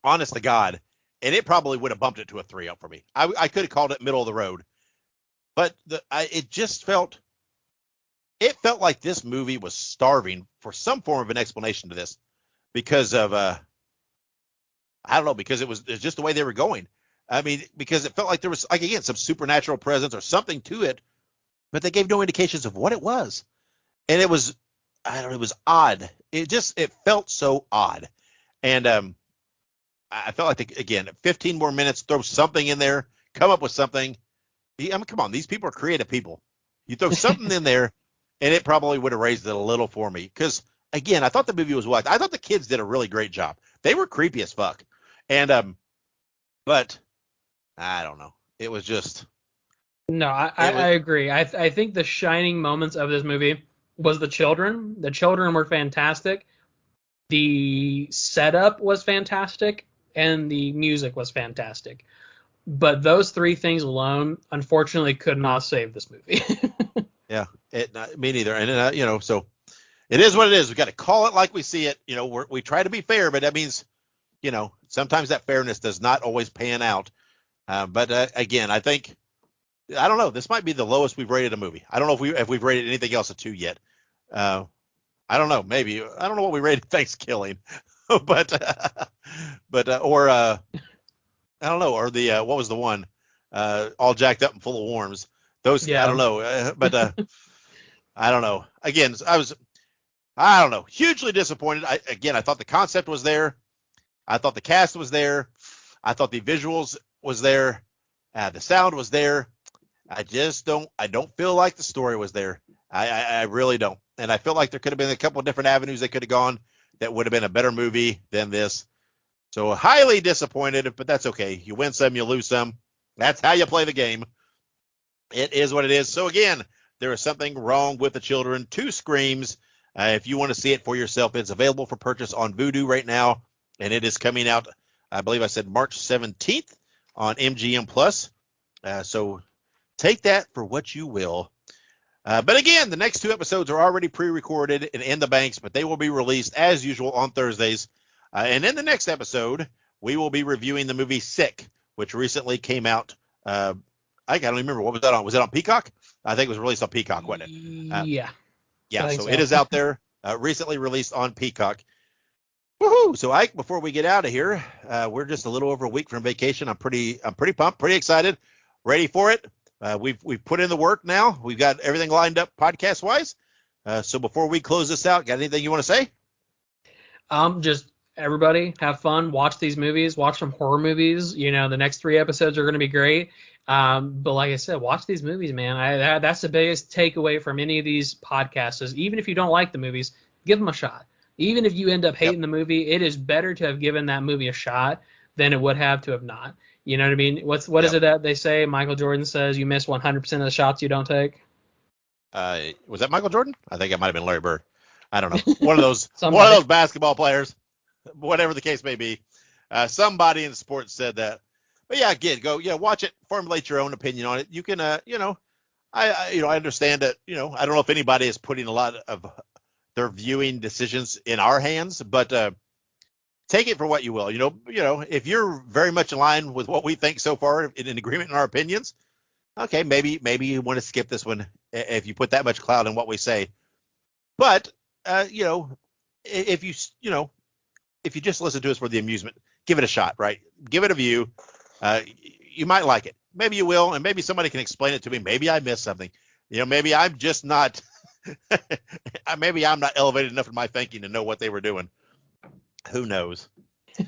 honest to God, and it probably would have bumped it to a 3 up for me. I could have called it middle of the road, but it felt like this movie was starving for some form of an explanation to this because of I don't know, because it's just the way they were going. I mean, because it felt like there was, like, again, some supernatural presence or something to it, but they gave no indications of what it was. And it was, I don't know, it was odd. It felt so odd. And I felt like, again, 15 more minutes, throw something in there, come up with something. I mean, come on, these people are creative people. You throw something in there, and it probably would have raised it a little for me. Because, again, I thought the movie was well. I thought the kids did a really great job. They were creepy as fuck. And but I don't know. It was just No, it I was agree. I think the shining moments of this movie was the children. The children were fantastic. The setup was fantastic, and the music was fantastic. But those 3 things alone, unfortunately, could not save this movie. yeah. Me neither. And so it is what it is. We got to call it like we see it. We try to be fair, but that means sometimes that fairness does not always pan out. But again, I don't know. This might be the lowest we've rated a movie. I don't know if we've rated anything else a 2 yet. I don't know. Maybe I don't know what we rated Thanksgiving. Or I don't know, or the what was the one? All jacked up and full of worms. Those I don't Yeah. know, I don't know. Again, I don't know, hugely disappointed. I thought the concept was there. I thought the cast was there. I thought the visuals was there. The sound was there. I don't feel like the story was there. I really don't. And I feel like there could have been a couple of different avenues they could have gone that would have been a better movie than this. So highly disappointed, but that's okay. You win some, you lose some. That's how you play the game. It is what it is. So again, there is something wrong with the children. Two Screams. If you want to see it for yourself, it's available for purchase on Vudu right now, and it is coming out. I believe I said March 17th on MGM Plus. So take that for what you will. But again, the next two episodes are already pre-recorded and in the banks, but they will be released as usual on Thursdays. And in the next episode, we will be reviewing the movie Sick, which recently came out. I can't remember, what was that on? Was it on Peacock? I think it was released on Peacock, wasn't it? Yeah. Yeah, I think so it so. is out there, recently released on Peacock. Woohoo! So Ike, before we get out of here, we're just a little over a week from vacation. I'm pretty pumped, pretty excited, ready for it. We've put in the work now. We've got everything lined up podcast wise. So before we close this out, got anything you want to say? Just everybody have fun, watch these movies, watch some horror movies. The next 3 episodes are going to be great. But like I said, watch these movies, man. That's the biggest takeaway from any of these podcasts is even if you don't like the movies, give them a shot. Even if you end up Yep. hating the movie, it is better to have given that movie a shot than it would have to have not. You know what I mean? What is Yep. it that they say? Michael Jordan says you miss 100% of the shots you don't take. Was that Michael Jordan? I think it might have been Larry Bird. I don't know. One of those Somebody. basketball players, whatever the case may be. Somebody in sports said that. But yeah, again, go watch it, formulate your own opinion on it. You can I understand that, I don't know if anybody is putting a lot of their viewing decisions in our hands, but take it for what you will. If you're very much in line with what we think so far, in agreement in our opinions, okay, maybe you want to skip this one if you put that much cloud in what we say. But if you just listen to us for the amusement, give it a shot, right? Give it a view. You might like it. Maybe you will, and maybe somebody can explain it to me. Maybe I missed something. Maybe I'm just not. Maybe I'm not elevated enough in my thinking to know what they were doing. Who knows?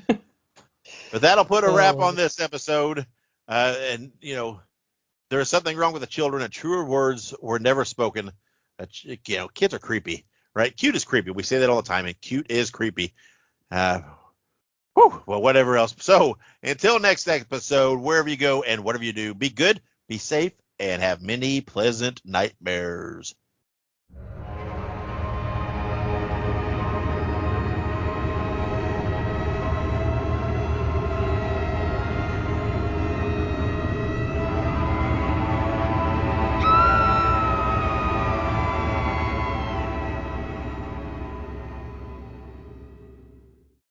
But that'll put a wrap on this episode. And there is something wrong with the children, and truer words were never spoken. Kids are creepy, right? Cute is creepy. We say that all the time, and cute is creepy. Well, whatever else. So until next episode, wherever you go and whatever you do, be good, be safe, and have many pleasant nightmares.